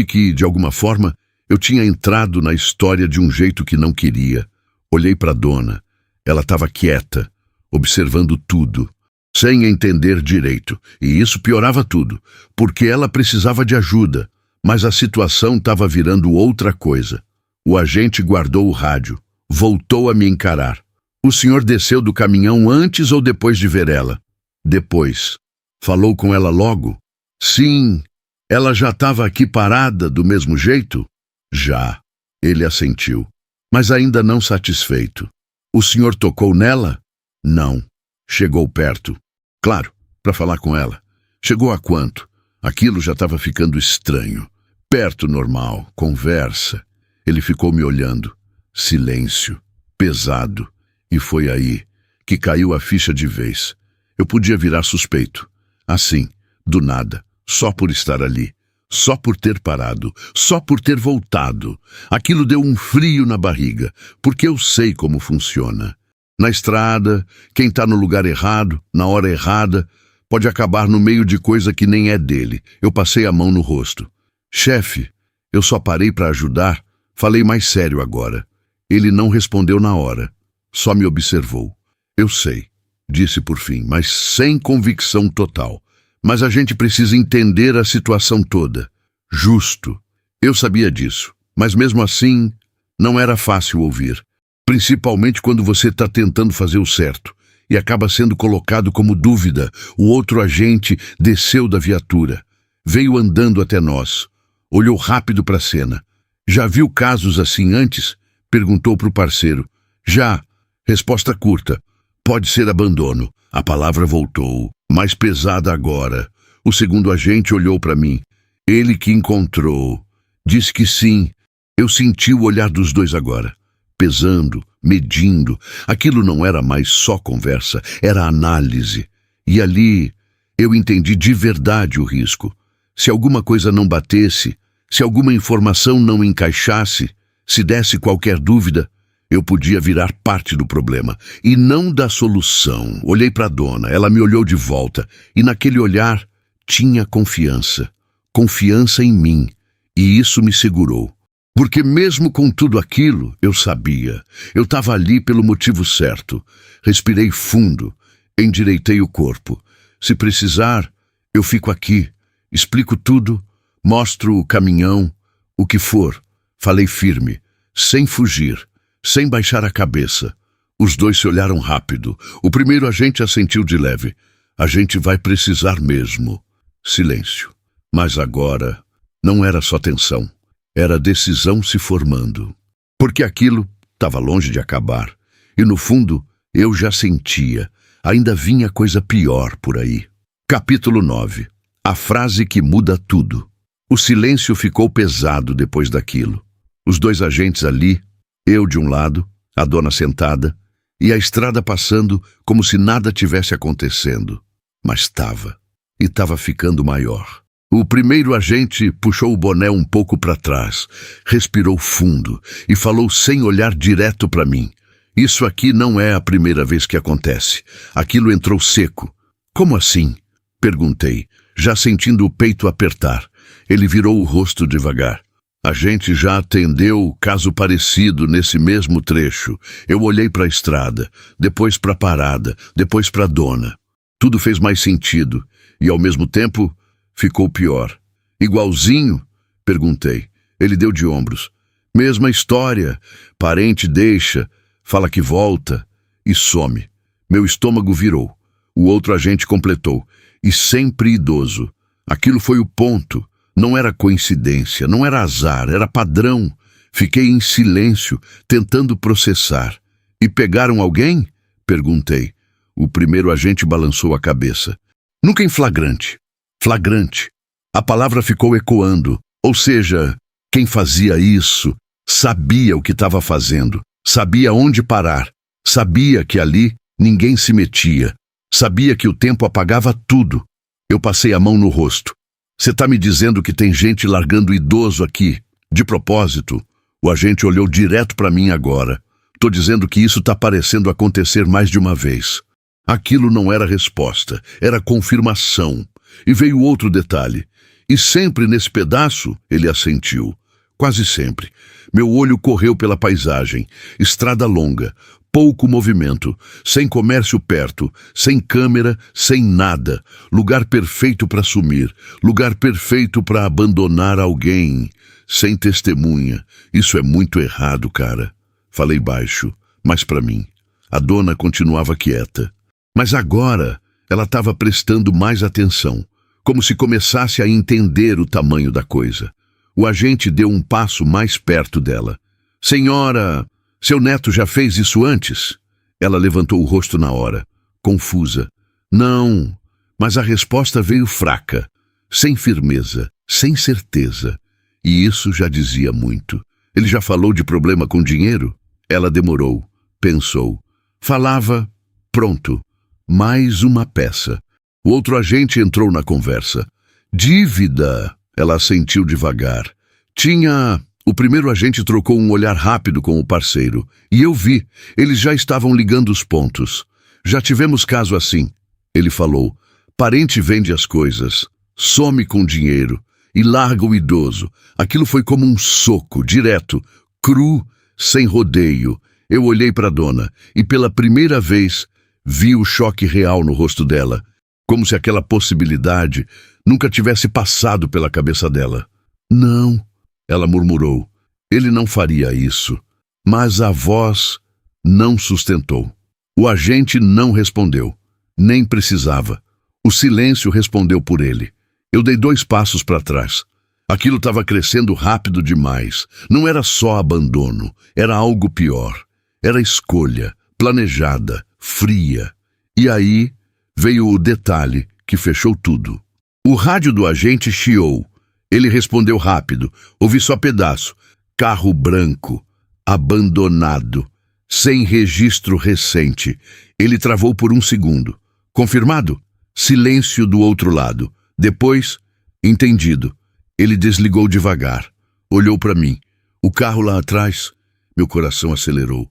que, de alguma forma, eu tinha entrado na história de um jeito que não queria. Olhei para a dona. Ela estava quieta, observando tudo, sem entender direito. E isso piorava tudo, porque ela precisava de ajuda, mas a situação estava virando outra coisa. O agente guardou o rádio, voltou a me encarar. O senhor desceu do caminhão antes ou depois de ver ela? Depois. Falou com ela logo? Sim. Ela já estava aqui parada do mesmo jeito? Já. Ele assentiu, mas ainda não satisfeito. O senhor tocou nela? Não. Chegou perto. Claro, para falar com ela. Chegou a quanto? Aquilo já estava ficando estranho. Perto normal, conversa. Ele ficou me olhando. Silêncio. Pesado. E foi aí que caiu a ficha de vez. Eu podia virar suspeito. Assim, do nada, só por estar ali. Só por ter parado, só por ter voltado. Aquilo deu um frio na barriga, porque eu sei como funciona. Na estrada, quem está no lugar errado, na hora errada, pode acabar no meio de coisa que nem é dele. Eu passei a mão no rosto. Chefe, eu só parei para ajudar. Falei mais sério agora. Ele não respondeu na hora. Só me observou. Eu sei, disse por fim, mas sem convicção total. Mas a gente precisa entender a situação toda. Justo. Eu sabia disso, mas mesmo assim, não era fácil ouvir. Principalmente quando você está tentando fazer o certo e acaba sendo colocado como dúvida. O outro agente desceu da viatura. Veio andando até nós. Olhou rápido para a cena. Já viu casos assim antes? Perguntou para o parceiro. Já. Resposta curta. Pode ser abandono. A palavra voltou, mais pesada agora. O segundo agente olhou para mim. Ele que encontrou. Disse que sim. Eu senti o olhar dos dois agora. Pesando, medindo. Aquilo não era mais só conversa, era análise. E ali eu entendi de verdade o risco. Se alguma coisa não batesse, se alguma informação não encaixasse, se desse qualquer dúvida, Eu podia virar parte do problema e não da solução. Olhei para a dona, ela me olhou de volta e naquele olhar tinha confiança. Confiança em mim, e isso me segurou. Porque mesmo com tudo aquilo, eu sabia. Eu estava ali pelo motivo certo. Respirei fundo, endireitei o corpo. Se precisar, eu fico aqui, explico tudo, mostro o caminhão, o que for. Falei firme, sem fugir, sem baixar a cabeça. Os dois se olharam rápido. O primeiro agente assentiu de leve. A gente vai precisar mesmo. Silêncio. Mas agora não era só tensão. Era decisão se formando. Porque aquilo estava longe de acabar. E no fundo, eu já sentia. Ainda vinha coisa pior por aí. Capítulo 9. A frase que muda tudo. O silêncio ficou pesado depois daquilo. Os dois agentes ali, eu de um lado, a dona sentada, e a estrada passando como se nada tivesse acontecendo. Mas estava. E estava ficando maior. O primeiro agente puxou o boné um pouco para trás, respirou fundo e falou sem olhar direto para mim. Isso aqui não é a primeira vez que acontece. Aquilo entrou seco. Como assim? Perguntei, já sentindo o peito apertar. Ele virou o rosto devagar. A gente já atendeu caso parecido nesse mesmo trecho. Eu olhei para a estrada, depois para a parada, depois para a dona. Tudo fez mais sentido e, ao mesmo tempo, ficou pior. Igualzinho? Perguntei. Ele deu de ombros. Mesma história. Parente deixa, fala que volta e some. Meu estômago virou. O outro agente completou. E sempre idoso. Aquilo foi o ponto. Não era coincidência, não era azar, era padrão. Fiquei em silêncio, tentando processar. E pegaram alguém? Perguntei. O primeiro agente balançou a cabeça. Nunca em flagrante. Flagrante. A palavra ficou ecoando. Ou seja, quem fazia isso sabia o que estava fazendo. Sabia onde parar. Sabia que ali ninguém se metia. Sabia que o tempo apagava tudo. Eu passei a mão no rosto. Você está me dizendo que tem gente largando idoso aqui? De propósito? O agente olhou direto para mim agora. Estou dizendo que isso está parecendo acontecer mais de uma vez. Aquilo não era resposta, era confirmação. E veio outro detalhe. E sempre nesse pedaço, ele assentiu. Quase sempre. Meu olho correu pela paisagem. Estrada longa. Pouco movimento, sem comércio perto, sem câmera, sem nada. Lugar perfeito para sumir, lugar perfeito para abandonar alguém. Sem testemunha. Isso é muito errado, cara. Falei baixo, mas para mim. A dona continuava quieta. Mas agora ela estava prestando mais atenção, como se começasse a entender o tamanho da coisa. O agente deu um passo mais perto dela. Senhora... Seu neto já fez isso antes? Ela levantou o rosto na hora, confusa. Não, mas a resposta veio fraca, sem firmeza, sem certeza. E isso já dizia muito. Ele já falou de problema com dinheiro? Ela demorou, pensou. Falava, pronto, mais uma peça. O outro agente entrou na conversa. Dívida, ela assentiu devagar. Tinha... O primeiro agente trocou um olhar rápido com o parceiro. E eu vi, eles já estavam ligando os pontos. Já tivemos caso assim. Ele falou, parente vende as coisas, some com dinheiro e larga o idoso. Aquilo foi como um soco, direto, cru, sem rodeio. Eu olhei para a dona e pela primeira vez vi o choque real no rosto dela. Como se aquela possibilidade nunca tivesse passado pela cabeça dela. Não. Ela murmurou. Ele não faria isso. Mas a voz não sustentou. O agente não respondeu. Nem precisava. O silêncio respondeu por ele. Eu dei 2 passos para trás. Aquilo estava crescendo rápido demais. Não era só abandono. Era algo pior. Era escolha, planejada, fria. E aí veio o detalhe que fechou tudo. O rádio do agente chiou. Ele respondeu rápido. Ouvi só pedaço. Carro branco. Abandonado. Sem registro recente. Ele travou por 1 segundo. Confirmado? Silêncio do outro lado. Depois, entendido. Ele desligou devagar. Olhou para mim. O carro lá atrás. Meu coração acelerou.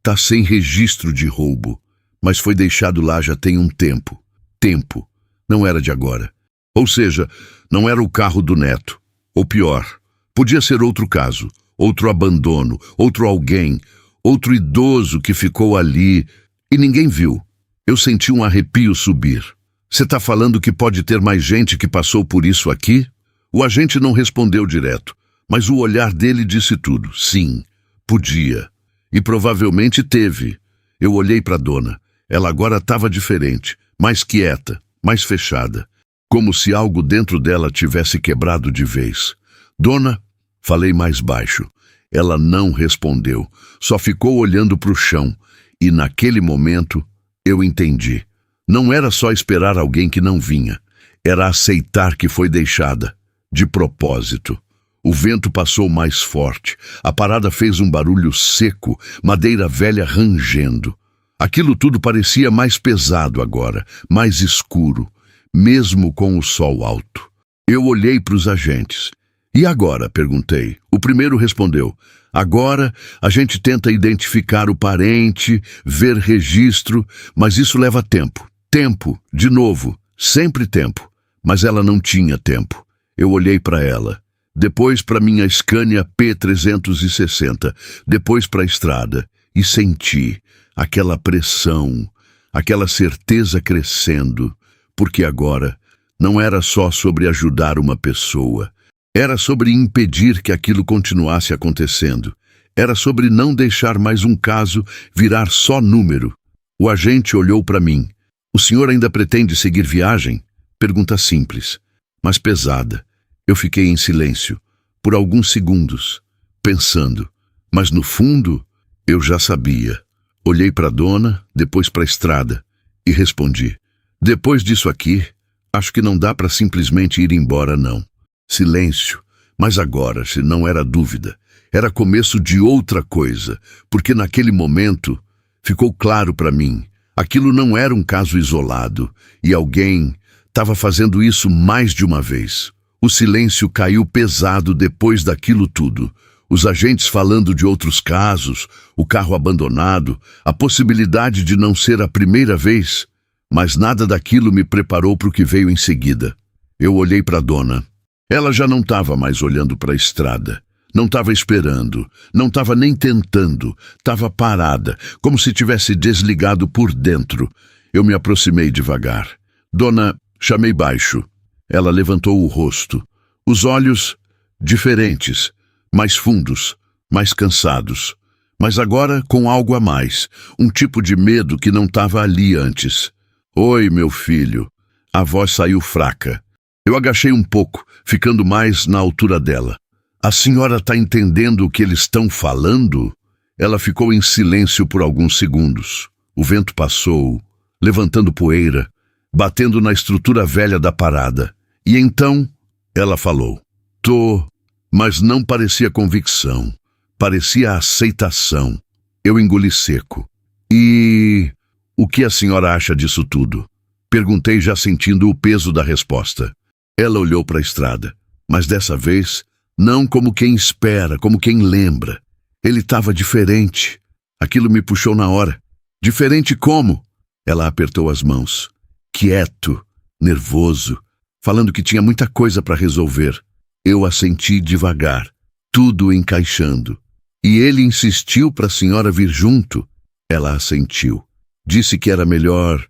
Tá sem registro de roubo, mas foi deixado lá já tem um tempo. Tempo. Não era de agora. Ou seja, não era o carro do neto. Ou pior, podia ser outro caso, outro abandono, outro alguém, outro idoso que ficou ali e ninguém viu. Eu senti um arrepio subir. Você tá falando que pode ter mais gente que passou por isso aqui? O agente não respondeu direto, mas o olhar dele disse tudo. Sim, podia. E provavelmente teve. Eu olhei para a dona. Ela agora estava diferente, mais quieta, mais fechada, como se algo dentro dela tivesse quebrado de vez. Dona, falei mais baixo. Ela não respondeu, só ficou olhando para o chão. E naquele momento, eu entendi. Não era só esperar alguém que não vinha. Era aceitar que foi deixada, de propósito. O vento passou mais forte. A parada fez um barulho seco, madeira velha rangendo. Aquilo tudo parecia mais pesado agora, mais escuro, mesmo com o sol alto. Eu olhei para os agentes. E agora? Perguntei. O primeiro respondeu. Agora a gente tenta identificar o parente, ver registro, mas isso leva tempo. Tempo, de novo, sempre tempo. Mas ela não tinha tempo. Eu olhei para ela. Depois para minha Scania P360, depois para a estrada, e senti aquela pressão, aquela certeza crescendo, porque agora não era só sobre ajudar uma pessoa, era sobre impedir que aquilo continuasse acontecendo, era sobre não deixar mais um caso virar só número. O agente olhou para mim. O senhor ainda pretende seguir viagem? Pergunta simples, mas pesada. Eu fiquei em silêncio, por alguns segundos, pensando. Mas no fundo, eu já sabia. Olhei para a dona, depois para a estrada, e respondi. Depois disso aqui, acho que não dá para simplesmente ir embora, não. Silêncio. Mas agora, se não era dúvida, era começo de outra coisa, porque naquele momento ficou claro para mim. Aquilo não era um caso isolado, e alguém estava fazendo isso mais de uma vez. O silêncio caiu pesado depois daquilo tudo. Os agentes falando de outros casos, o carro abandonado, a possibilidade de não ser a primeira vez. Mas nada daquilo me preparou para o que veio em seguida. Eu olhei para a dona. Ela já não estava mais olhando para a estrada. Não estava esperando, não estava nem tentando. Estava parada, como se tivesse desligado por dentro. Eu me aproximei devagar. Dona, chamei baixo. Ela levantou o rosto. Os olhos diferentes, mais fundos, mais cansados. Mas agora com algo a mais, um tipo de medo que não estava ali antes. Oi, meu filho. A voz saiu fraca. Eu agachei um pouco, ficando mais na altura dela. A senhora está entendendo o que eles estão falando? Ela ficou em silêncio por alguns segundos. O vento passou, levantando poeira, batendo na estrutura velha da parada. E então, ela falou. Mas não parecia convicção. Parecia aceitação. Eu engoli seco. E o que a senhora acha disso tudo? Perguntei já sentindo o peso da resposta. Ela olhou para a estrada, mas dessa vez, não como quem espera, como quem lembra. Ele estava diferente. Aquilo me puxou na hora. Diferente como? Ela apertou as mãos. Quieto, nervoso, falando que tinha muita coisa para resolver. Eu assenti devagar, tudo encaixando. E ele insistiu para a senhora vir junto. Ela assentiu. Disse que era melhor.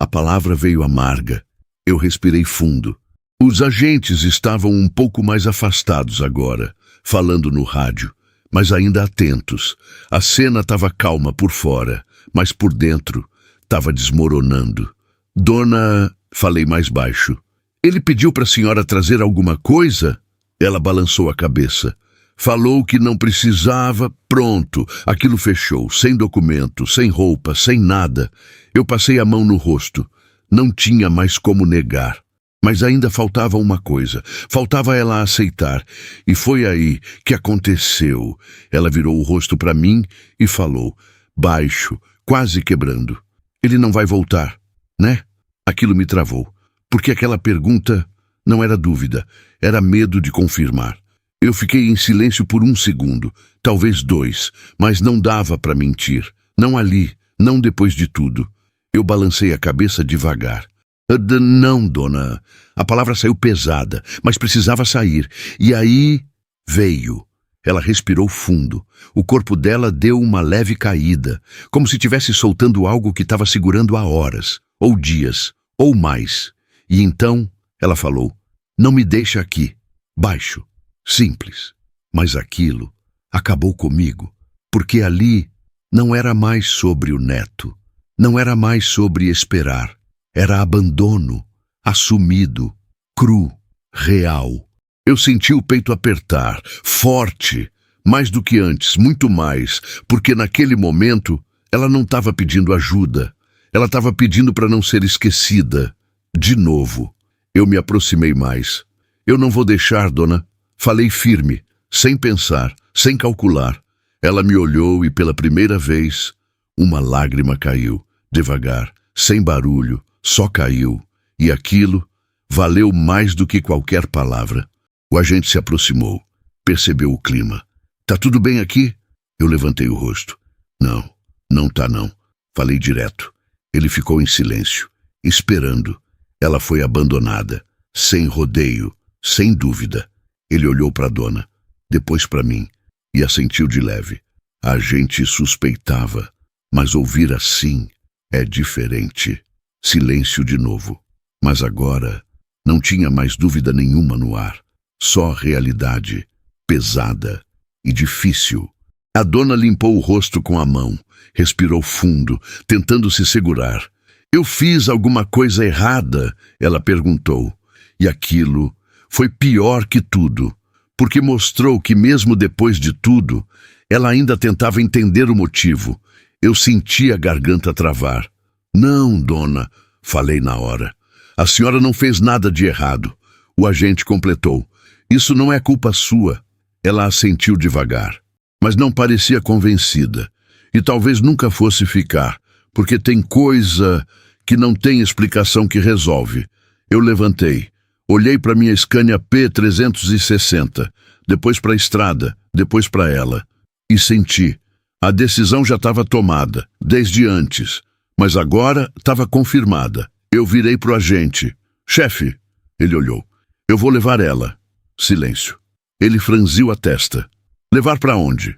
A palavra veio amarga. Eu respirei fundo. Os agentes estavam um pouco mais afastados agora, falando no rádio, mas ainda atentos. A cena estava calma por fora, mas por dentro estava desmoronando. Dona, falei mais baixo. Ele pediu para a senhora trazer alguma coisa? Ela balançou a cabeça. Falou que não precisava, pronto. Aquilo fechou, sem documento, sem roupa, sem nada. Eu passei a mão no rosto. Não tinha mais como negar. Mas ainda faltava uma coisa. Faltava ela aceitar. E foi aí que aconteceu. Ela virou o rosto para mim e falou, baixo, quase quebrando. Ele não vai voltar, né? Aquilo me travou. Porque aquela pergunta não era dúvida, era medo de confirmar. Eu fiquei em silêncio por 1 segundo, talvez 2, mas não dava para mentir. Não ali, não depois de tudo. Eu balancei a cabeça devagar. Não, dona. A palavra saiu pesada, mas precisava sair. E aí veio. Ela respirou fundo. O corpo dela deu uma leve caída, como se estivesse soltando algo que estava segurando há horas, ou dias, ou mais. E então ela falou: "Não me deixa aqui." Baixo, simples. Mas aquilo acabou comigo, porque ali não era mais sobre o neto, não era mais sobre esperar. Era abandono, assumido, cru, real. Eu senti o peito apertar, forte, mais do que antes, muito mais, porque naquele momento ela não estava pedindo ajuda, ela estava pedindo para não ser esquecida. De novo, eu me aproximei mais. "Eu não vou deixar, dona." Falei firme, sem pensar, sem calcular. Ela me olhou e pela primeira vez, uma lágrima caiu, devagar, sem barulho, só caiu. E aquilo valeu mais do que qualquer palavra. O agente se aproximou, percebeu o clima. "Tá tudo bem aqui?" Eu levantei o rosto. "Não, não tá não." Falei direto. Ele ficou em silêncio, esperando. Ela foi abandonada, sem rodeio, sem dúvida. Ele olhou para a dona, depois para mim, e assentiu de leve. A gente suspeitava, mas ouvir assim é diferente. Silêncio de novo. Mas agora não tinha mais dúvida nenhuma no ar. Só realidade, pesada e difícil. A dona limpou o rosto com a mão, respirou fundo, tentando se segurar. "Eu fiz alguma coisa errada?" ela perguntou. E aquilo foi pior que tudo, porque mostrou que mesmo depois de tudo, ela ainda tentava entender o motivo. Eu senti a garganta travar. "Não, dona," falei na hora. "A senhora não fez nada de errado." O agente completou. "Isso não é culpa sua." Ela assentiu devagar, mas não parecia convencida. E talvez nunca fosse ficar, porque tem coisa que não tem explicação que resolve. Eu levantei, olhei para minha Scania P360, depois para a estrada, depois para ela, e senti. A decisão já estava tomada, desde antes, mas agora estava confirmada. Eu virei para o agente. "Chefe," ele olhou, "eu vou levar ela." Silêncio. Ele franziu a testa. "Levar para onde?"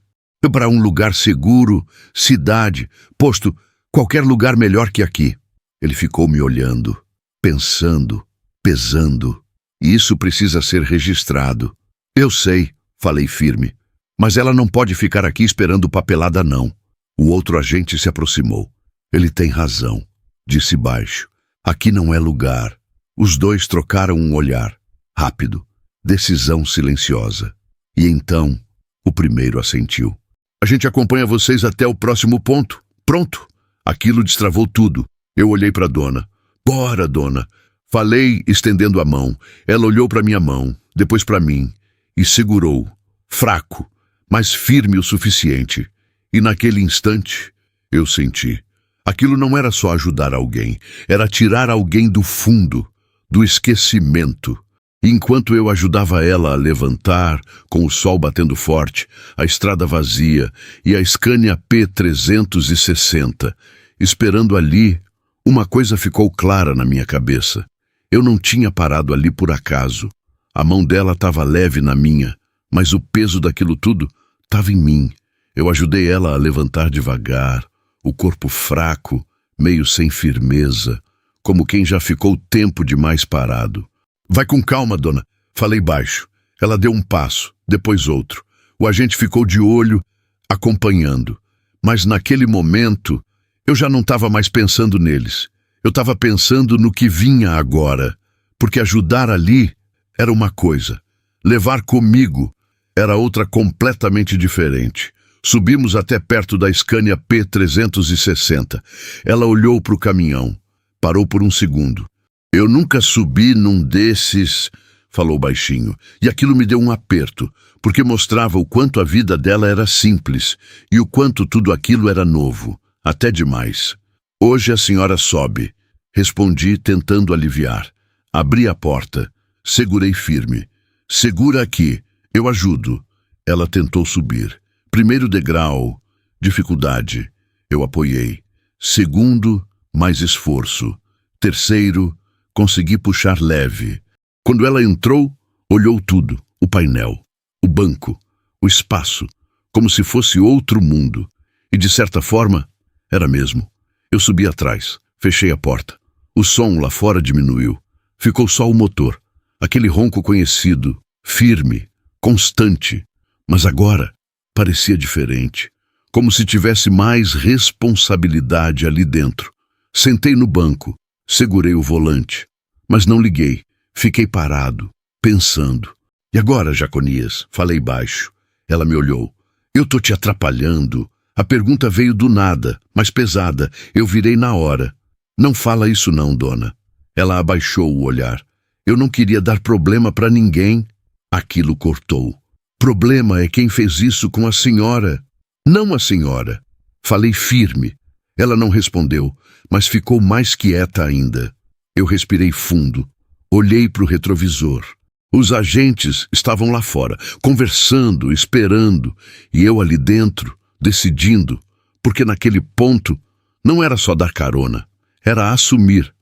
"Para um lugar seguro, cidade, posto, qualquer lugar melhor que aqui." Ele ficou me olhando, pensando, pesando. "E isso precisa ser registrado." "Eu sei," falei firme, "mas ela não pode ficar aqui esperando papelada não." O outro agente se aproximou. "Ele tem razão," disse baixo. "Aqui não é lugar." Os dois trocaram um olhar, rápido, decisão silenciosa. E então, o primeiro assentiu. "A gente acompanha vocês até o próximo ponto." "Pronto." Aquilo destravou tudo. Eu olhei para a dona. "Bora, dona." Falei, estendendo a mão. Ela olhou para minha mão, depois para mim, e segurou, fraco, mas firme o suficiente. E naquele instante, eu senti. Aquilo não era só ajudar alguém, era tirar alguém do fundo, do esquecimento. Enquanto eu ajudava ela a levantar, com o sol batendo forte, a estrada vazia e a Scania P360, esperando ali, uma coisa ficou clara na minha cabeça. Eu não tinha parado ali por acaso. A mão dela estava leve na minha, mas o peso daquilo tudo estava em mim. Eu ajudei ela a levantar devagar, o corpo fraco, meio sem firmeza, como quem já ficou tempo demais parado. "Vai com calma, dona." Falei baixo. Ela deu um passo, depois outro. O agente ficou de olho, acompanhando. Mas naquele momento, eu já não estava mais pensando neles. Eu estava pensando no que vinha agora, porque ajudar ali era uma coisa. Levar comigo era outra completamente diferente. Subimos até perto da Scania P360. Ela olhou para o caminhão. Parou por 1 segundo. "Eu nunca subi num desses," falou baixinho, e aquilo me deu um aperto, porque mostrava o quanto a vida dela era simples e o quanto tudo aquilo era novo, até demais. "Hoje a senhora sobe," respondi, tentando aliviar. Abri a porta. Segurei firme. "Segura aqui." Eu ajudo. Ela tentou subir. Primeiro degrau, dificuldade. Eu apoiei. Segundo, mais esforço. Terceiro, consegui puxar leve. Quando ela entrou, olhou tudo. O painel, o banco, o espaço, como se fosse outro mundo. E de certa forma, era mesmo. Eu subi atrás, fechei a porta. O som lá fora diminuiu. Ficou só o motor. Aquele ronco conhecido, firme, constante. Mas agora parecia diferente. Como se tivesse mais responsabilidade ali dentro. Sentei no banco, segurei o volante. Mas não liguei. Fiquei parado, pensando. E agora, Jaconias? Falei baixo. Ela me olhou. Eu tô te atrapalhando. A pergunta veio do nada, mas pesada. Eu virei na hora. Não fala isso não, dona. Ela abaixou o olhar. Eu não queria dar problema para ninguém. Aquilo cortou. Problema é quem fez isso com a senhora. Não a senhora. Falei firme. Ela não respondeu, mas ficou mais quieta ainda. Eu respirei fundo. Olhei para o retrovisor. Os agentes estavam lá fora, conversando, esperando, e eu ali dentro, decidindo, porque naquele ponto não era só dar carona, era assumir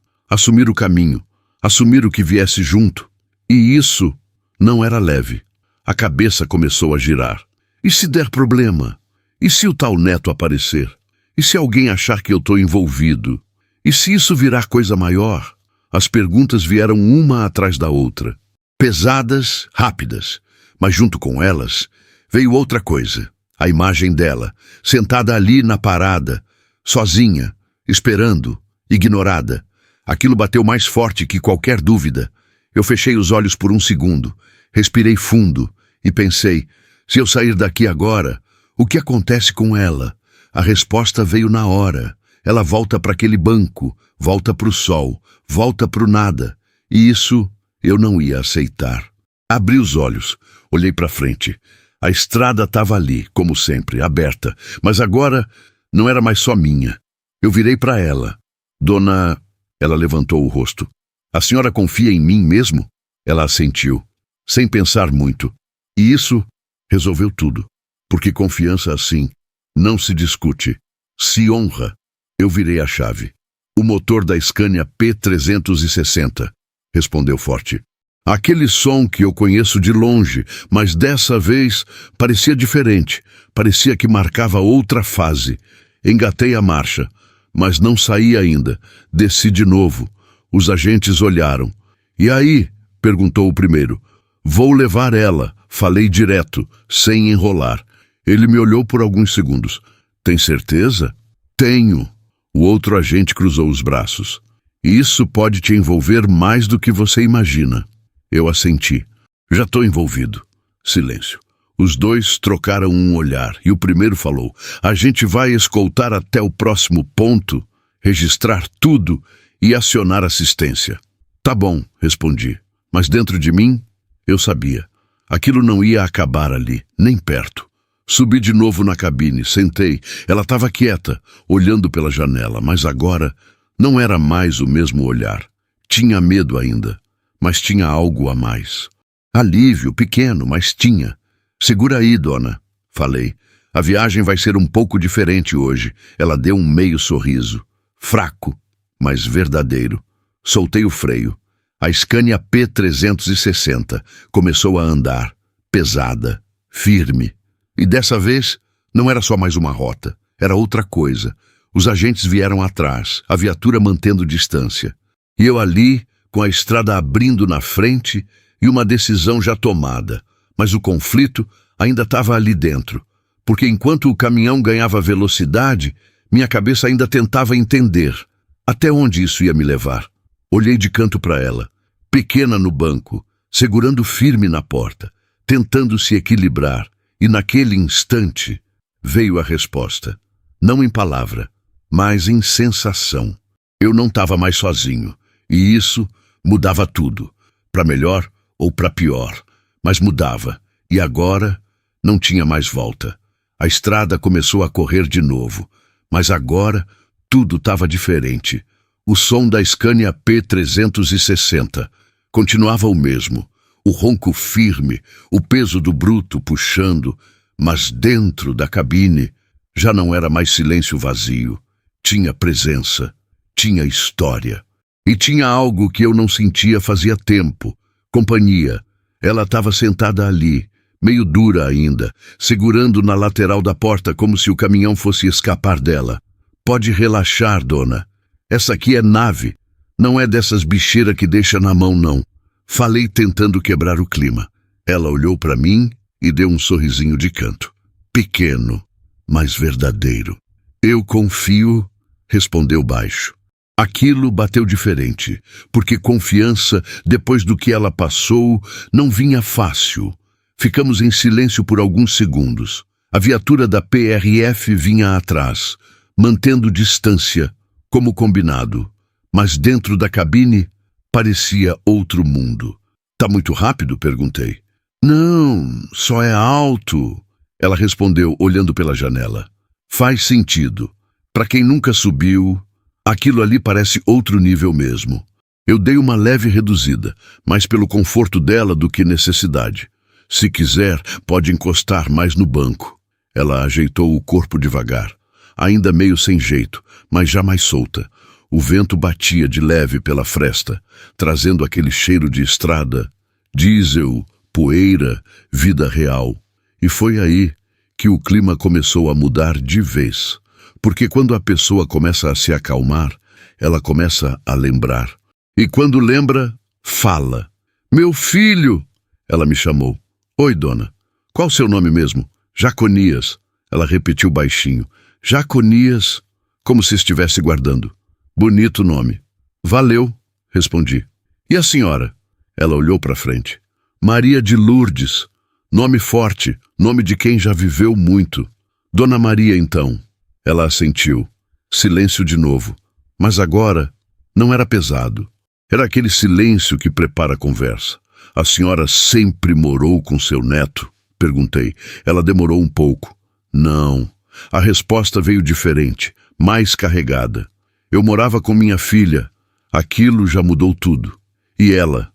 o caminho, assumir o que viesse junto. E isso não era leve. A cabeça começou a girar. E se der problema? E se o tal Neto aparecer? E se alguém achar que eu estou envolvido? E se isso virar coisa maior? As perguntas vieram uma atrás da outra. Pesadas, rápidas, mas junto com elas veio outra coisa. A imagem dela, sentada ali na parada, sozinha, esperando, ignorada. Aquilo bateu mais forte que qualquer dúvida. Eu fechei os olhos por um segundo, respirei fundo e pensei, se eu sair daqui agora, o que acontece com ela? A resposta veio na hora. Ela volta para aquele banco, volta para o sol, volta para o nada. E isso eu não ia aceitar. Abri os olhos, olhei para frente. A estrada estava ali, como sempre, aberta, mas agora não era mais só minha. Eu virei para ela. Dona... Ela levantou o rosto. A senhora confia em mim mesmo? Ela assentiu, sem pensar muito. E isso resolveu tudo. Porque confiança assim não se discute, se honra. Eu virei a chave. O motor da Scania P360, respondeu forte. Aquele som que eu conheço de longe, mas dessa vez parecia diferente, parecia que marcava outra fase. Engatei a marcha, mas não saí ainda. Desci de novo. Os agentes olharam. E aí? Perguntou o primeiro. Vou levar ela, falei direto, sem enrolar. Ele me olhou por alguns segundos. Tem certeza? Tenho. O outro agente cruzou os braços. Isso pode te envolver mais do que você imagina. Eu assenti. Já estou envolvido. Silêncio. Os dois trocaram um olhar e o primeiro falou: a gente vai escoltar até o próximo ponto, registrar tudo e acionar assistência. Tá bom, respondi. Mas dentro de mim, eu sabia. Aquilo não ia acabar ali, nem perto. Subi de novo na cabine, sentei. Ela estava quieta, olhando pela janela, mas agora não era mais o mesmo olhar. Tinha medo ainda, mas tinha algo a mais. Alívio, pequeno, mas tinha. Segura aí, dona, falei. A viagem vai ser um pouco diferente hoje. Ela deu um meio sorriso. Fraco, mas verdadeiro. Soltei o freio. A Scania P360 começou a andar, pesada, firme. E dessa vez, não era só mais uma rota, era outra coisa. Os agentes vieram atrás, a viatura mantendo distância. E eu ali, com a estrada abrindo na frente e uma decisão já tomada. Mas o conflito ainda estava ali dentro, porque enquanto o caminhão ganhava velocidade, minha cabeça ainda tentava entender até onde isso ia me levar. Olhei de canto para ela, pequena no banco, segurando firme na porta, tentando se equilibrar. E naquele instante veio a resposta. Não em palavra, mas em sensação. Eu não estava mais sozinho. E isso mudava tudo. Para melhor ou para pior. Mas mudava. E agora não tinha mais volta. A estrada começou a correr de novo. Mas agora tudo estava diferente. O som da Scania P360 continuava o mesmo. o ronco firme, o peso do bruto puxando, mas dentro da cabine já não era mais silêncio vazio. Tinha presença, tinha história. E tinha algo que eu não sentia fazia tempo: companhia. Ela estava sentada ali, meio dura ainda, segurando na lateral da porta como se o caminhão fosse escapar dela. Pode relaxar, dona. Essa aqui é nave. Não é dessas bicheiras que deixa na mão, não. Falei tentando quebrar o clima. Ela olhou para mim e deu um sorrisinho de canto. Pequeno, mas verdadeiro. Eu confio, respondeu baixo. Aquilo bateu diferente, porque confiança, depois do que ela passou, não vinha fácil. Ficamos em silêncio por alguns segundos. A viatura da PRF vinha atrás, mantendo distância, como combinado. Mas dentro da cabine parecia outro mundo. Tá muito rápido? Perguntei. Não, só é alto. Ela respondeu, olhando pela janela. Faz sentido. Para quem nunca subiu, aquilo ali parece outro nível mesmo. Eu dei uma leve reduzida, mais pelo conforto dela do que necessidade. Se quiser, pode encostar mais no banco. Ela ajeitou o corpo devagar, ainda meio sem jeito, mas já mais solta. O vento batia de leve pela fresta, trazendo aquele cheiro de estrada, diesel, poeira, vida real. E foi aí que o clima começou a mudar de vez. Porque quando a pessoa começa a se acalmar, ela começa a lembrar. E quando lembra, fala. Meu filho! Ela me chamou. Oi, dona. Qual o seu nome mesmo? Jaconias. Ela repetiu baixinho. Jaconias, como se estivesse guardando. Bonito nome. Valeu, respondi. E a senhora? Ela olhou para frente. Maria de Lourdes. Nome forte, nome de quem já viveu muito. Dona Maria, então. Ela assentiu. Silêncio de novo. Mas agora não era pesado. Era aquele silêncio que prepara a conversa. A senhora sempre morou com seu neto? Perguntei. Ela demorou um pouco. Não. A resposta veio diferente, mais carregada. Eu morava com minha filha. Aquilo já mudou tudo. E ela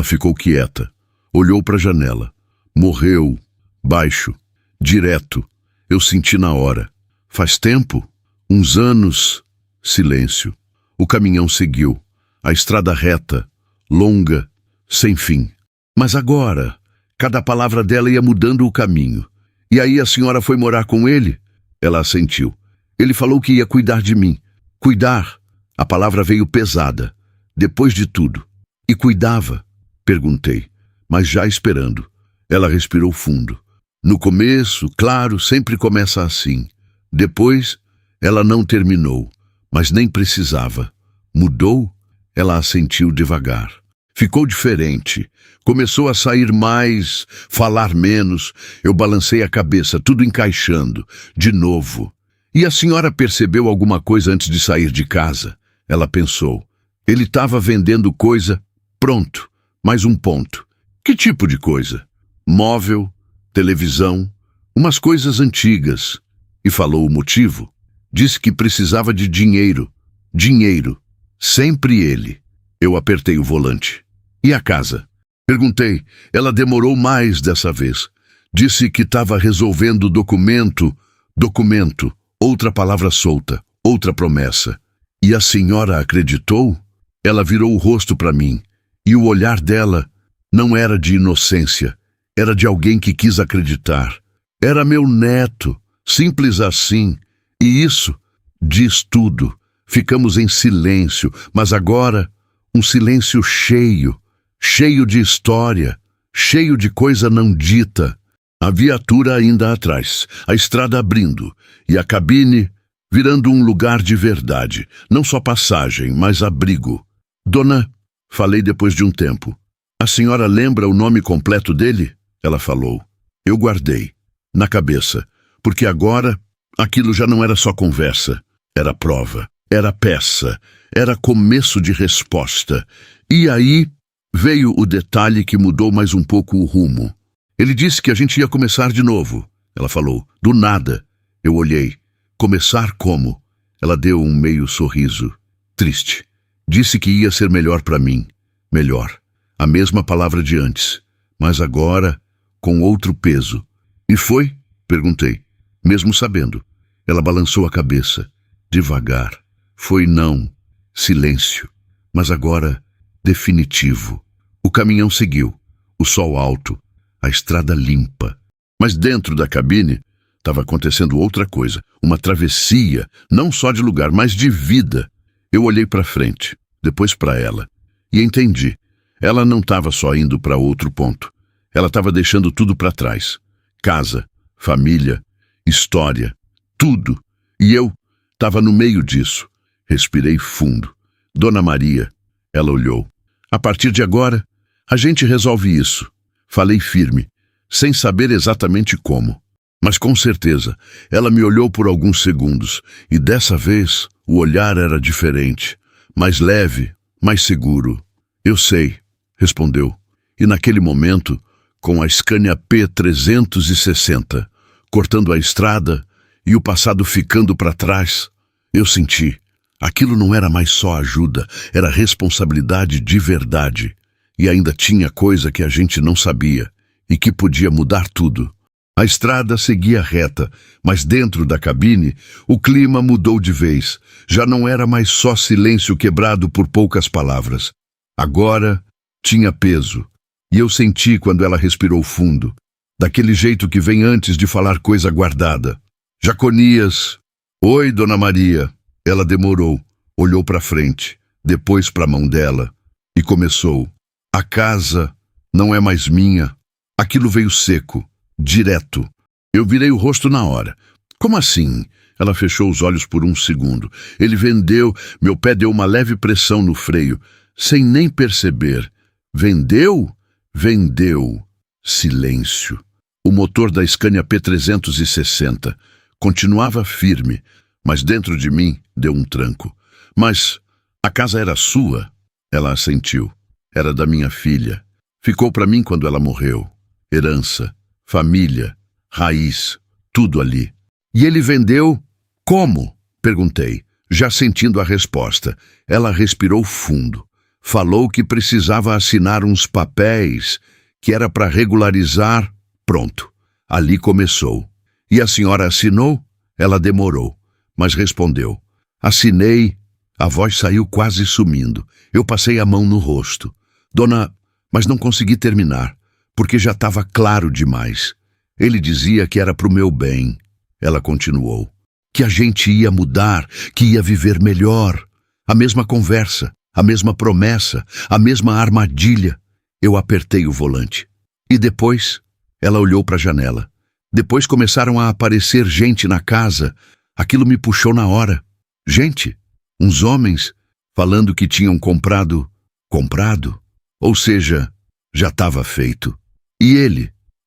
ficou quieta. Olhou para a janela. Morreu. Baixo. Direto. Eu senti na hora. Faz tempo? Uns anos. Silêncio. O caminhão seguiu. A estrada reta, longa, sem fim. Mas agora, cada palavra dela ia mudando o caminho. E aí a senhora foi morar com ele? Ela assentiu. Ele falou que ia cuidar de mim. Cuidar. A palavra veio pesada. Depois de tudo. E cuidava? Perguntei, mas já esperando. Ela respirou fundo. No começo, claro, sempre começa assim. Depois, ela não terminou, mas nem precisava. Mudou? Ela assentiu devagar. Ficou diferente. Começou a sair mais, falar menos. Eu balancei a cabeça, tudo encaixando. De novo. E a senhora percebeu alguma coisa antes de sair de casa? Ela pensou. Ele estava vendendo coisa. Pronto. Mais um ponto. Que tipo de coisa? Móvel, televisão, umas coisas antigas. E falou o motivo. Disse que precisava de dinheiro. Dinheiro. Sempre ele. Eu apertei o volante. E a casa? Perguntei. Ela demorou mais dessa vez. Disse que estava resolvendo documento. Documento. Outra palavra solta. Outra promessa. E a senhora acreditou? Ela virou o rosto para mim. E o olhar dela não era de inocência. Era de alguém que quis acreditar. Era meu neto. Simples assim. E isso diz tudo. Ficamos em silêncio, mas agora um silêncio cheio, cheio de história, cheio de coisa não dita. A viatura ainda atrás, a estrada abrindo e a cabine virando um lugar de verdade, não só passagem, mas abrigo. Dona, falei depois de um tempo, a senhora lembra o nome completo dele? Ela falou. Eu guardei, na cabeça, porque agora aquilo já não era só conversa, era prova. Era peça, era começo de resposta. E aí veio o detalhe que mudou mais um pouco o rumo. Ele disse que a gente ia começar de novo. Ela falou, do nada. Eu olhei. Começar como? Ela deu um meio sorriso. Triste. Disse que ia ser melhor para mim. Melhor. A mesma palavra de antes. mas agora com outro peso. E foi? Perguntei, mesmo sabendo. Ela balançou a cabeça, devagar. Foi não. Silêncio. Mas agora, definitivo. O caminhão seguiu. O sol alto. A estrada limpa. Mas dentro da cabine estava acontecendo outra coisa. Uma travessia, não só de lugar, mas de vida. Eu olhei para frente, depois para ela. E entendi. Ela não estava só indo para outro ponto. Ela estava deixando tudo para trás. Casa, família, história, tudo. E eu estava no meio disso. Respirei fundo. Dona Maria, ela olhou. A partir de agora, a gente resolve isso. Falei firme, sem saber exatamente como. Mas com certeza, ela me olhou por alguns segundos. E dessa vez, o olhar era diferente. Mais leve, mais seguro. Eu sei, respondeu. E naquele momento, com a Scania P360, cortando a estrada e o passado ficando para trás, eu senti. Aquilo não era mais só ajuda, era responsabilidade de verdade. E ainda tinha coisa que a gente não sabia e que podia mudar tudo. A estrada seguia reta, mas dentro da cabine, o clima mudou de vez. Já não era mais só silêncio quebrado por poucas palavras. Agora tinha peso. E eu senti quando ela respirou fundo, daquele jeito que vem antes de falar coisa guardada. Jaconias. Oi, Dona Maria. Ela demorou, olhou para frente, depois para a mão dela, e começou. A casa não é mais minha. Aquilo veio seco, direto. Eu virei o rosto na hora. Como assim? Ela fechou os olhos por um segundo. Ele vendeu, meu pé deu uma leve pressão no freio, sem nem perceber. Vendeu? Vendeu. Silêncio. O motor da Scania P360 continuava firme, mas dentro de mim deu um tranco. Mas a casa era sua? Ela assentiu. Era da minha filha. Ficou para mim quando ela morreu. Herança, família, raiz, tudo ali. E ele vendeu? Como? Perguntei, já sentindo a resposta. Ela respirou fundo. Falou que precisava assinar uns papéis, que era para regularizar. Pronto. Ali começou. E a senhora assinou? Ela demorou, mas respondeu. Assinei. A voz saiu quase sumindo. Eu passei a mão no rosto. Dona, mas não consegui terminar, porque já estava claro demais. Ele dizia que era pro meu bem. Ela continuou. Que a gente ia mudar, que ia viver melhor. A mesma conversa, a mesma promessa, a mesma armadilha. Eu apertei o volante. E depois, ela olhou para a janela. Depois começaram a aparecer gente na casa. Aquilo me puxou na hora. Gente, uns homens, falando que tinham comprado. Comprado? Ou seja, já estava feito. E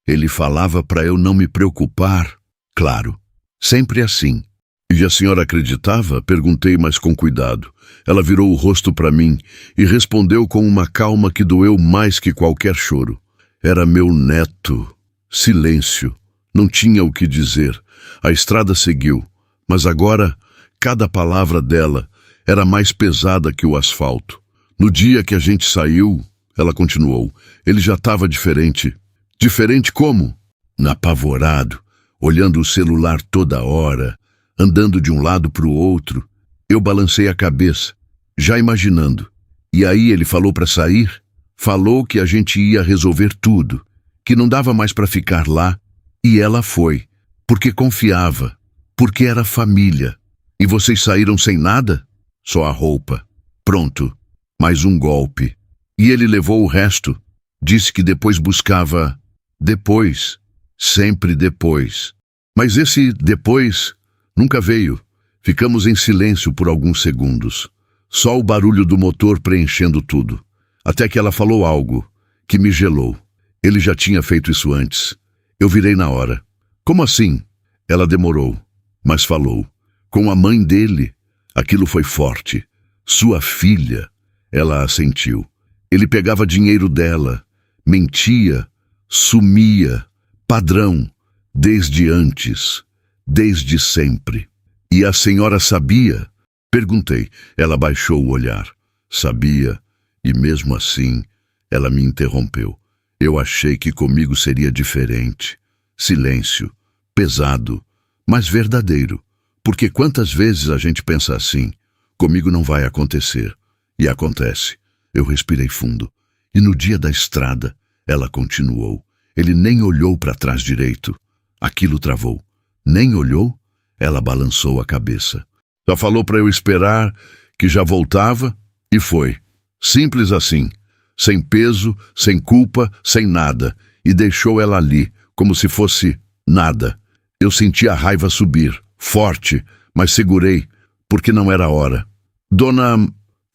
ele falava para eu não me preocupar. Claro, sempre assim. E a senhora acreditava? Perguntei, mas com cuidado. Ela virou o rosto para mim e respondeu com uma calma que doeu mais que qualquer choro. Era meu neto. Silêncio. Não tinha o que dizer. A estrada seguiu, mas agora cada palavra dela era mais pesada que o asfalto. No dia que a gente saiu, ela continuou, ele já estava diferente. Diferente como? Apavorado, olhando o celular toda hora, andando de um lado para o outro. Eu balancei a cabeça, já imaginando. E aí ele falou para sair? Falou que a gente ia resolver tudo, que não dava mais para ficar lá. E ela foi, porque confiava, porque era família. E vocês saíram sem nada? Só a roupa. Pronto, mais um golpe. E ele levou o resto. Disse que depois buscava. Depois, sempre depois. Mas esse depois nunca veio. Ficamos em silêncio por alguns segundos. Só o barulho do motor preenchendo tudo. Até que ela falou algo que me gelou. Ele já tinha feito isso antes. Eu virei na hora. Como assim? Ela demorou, mas falou. Com a mãe dele. Aquilo foi forte. Sua filha. Ela assentiu. Ele pegava dinheiro dela. Mentia. Sumia. Padrão. Desde antes. Desde sempre. E a senhora sabia? Perguntei. Ela baixou o olhar. Sabia. E mesmo assim, ela me interrompeu. Eu achei que comigo seria diferente. Silêncio, pesado, mas verdadeiro. Porque quantas vezes a gente pensa assim, comigo não vai acontecer. E acontece. Eu respirei fundo. E no dia da estrada, ela continuou. Ele nem olhou para trás direito. Aquilo travou. Nem olhou? Ela balançou a cabeça. Só falou para eu esperar, que já voltava, e foi. Simples assim. Sem peso, sem culpa, sem nada. E deixou ela ali, como se fosse nada. Eu senti a raiva subir, forte, mas segurei, porque não era hora. Dona...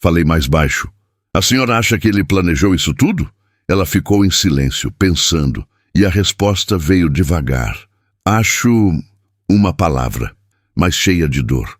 Falei mais baixo. A senhora acha que ele planejou isso tudo? Ela ficou em silêncio, pensando, e a resposta veio devagar. Acho uma palavra, mas cheia de dor.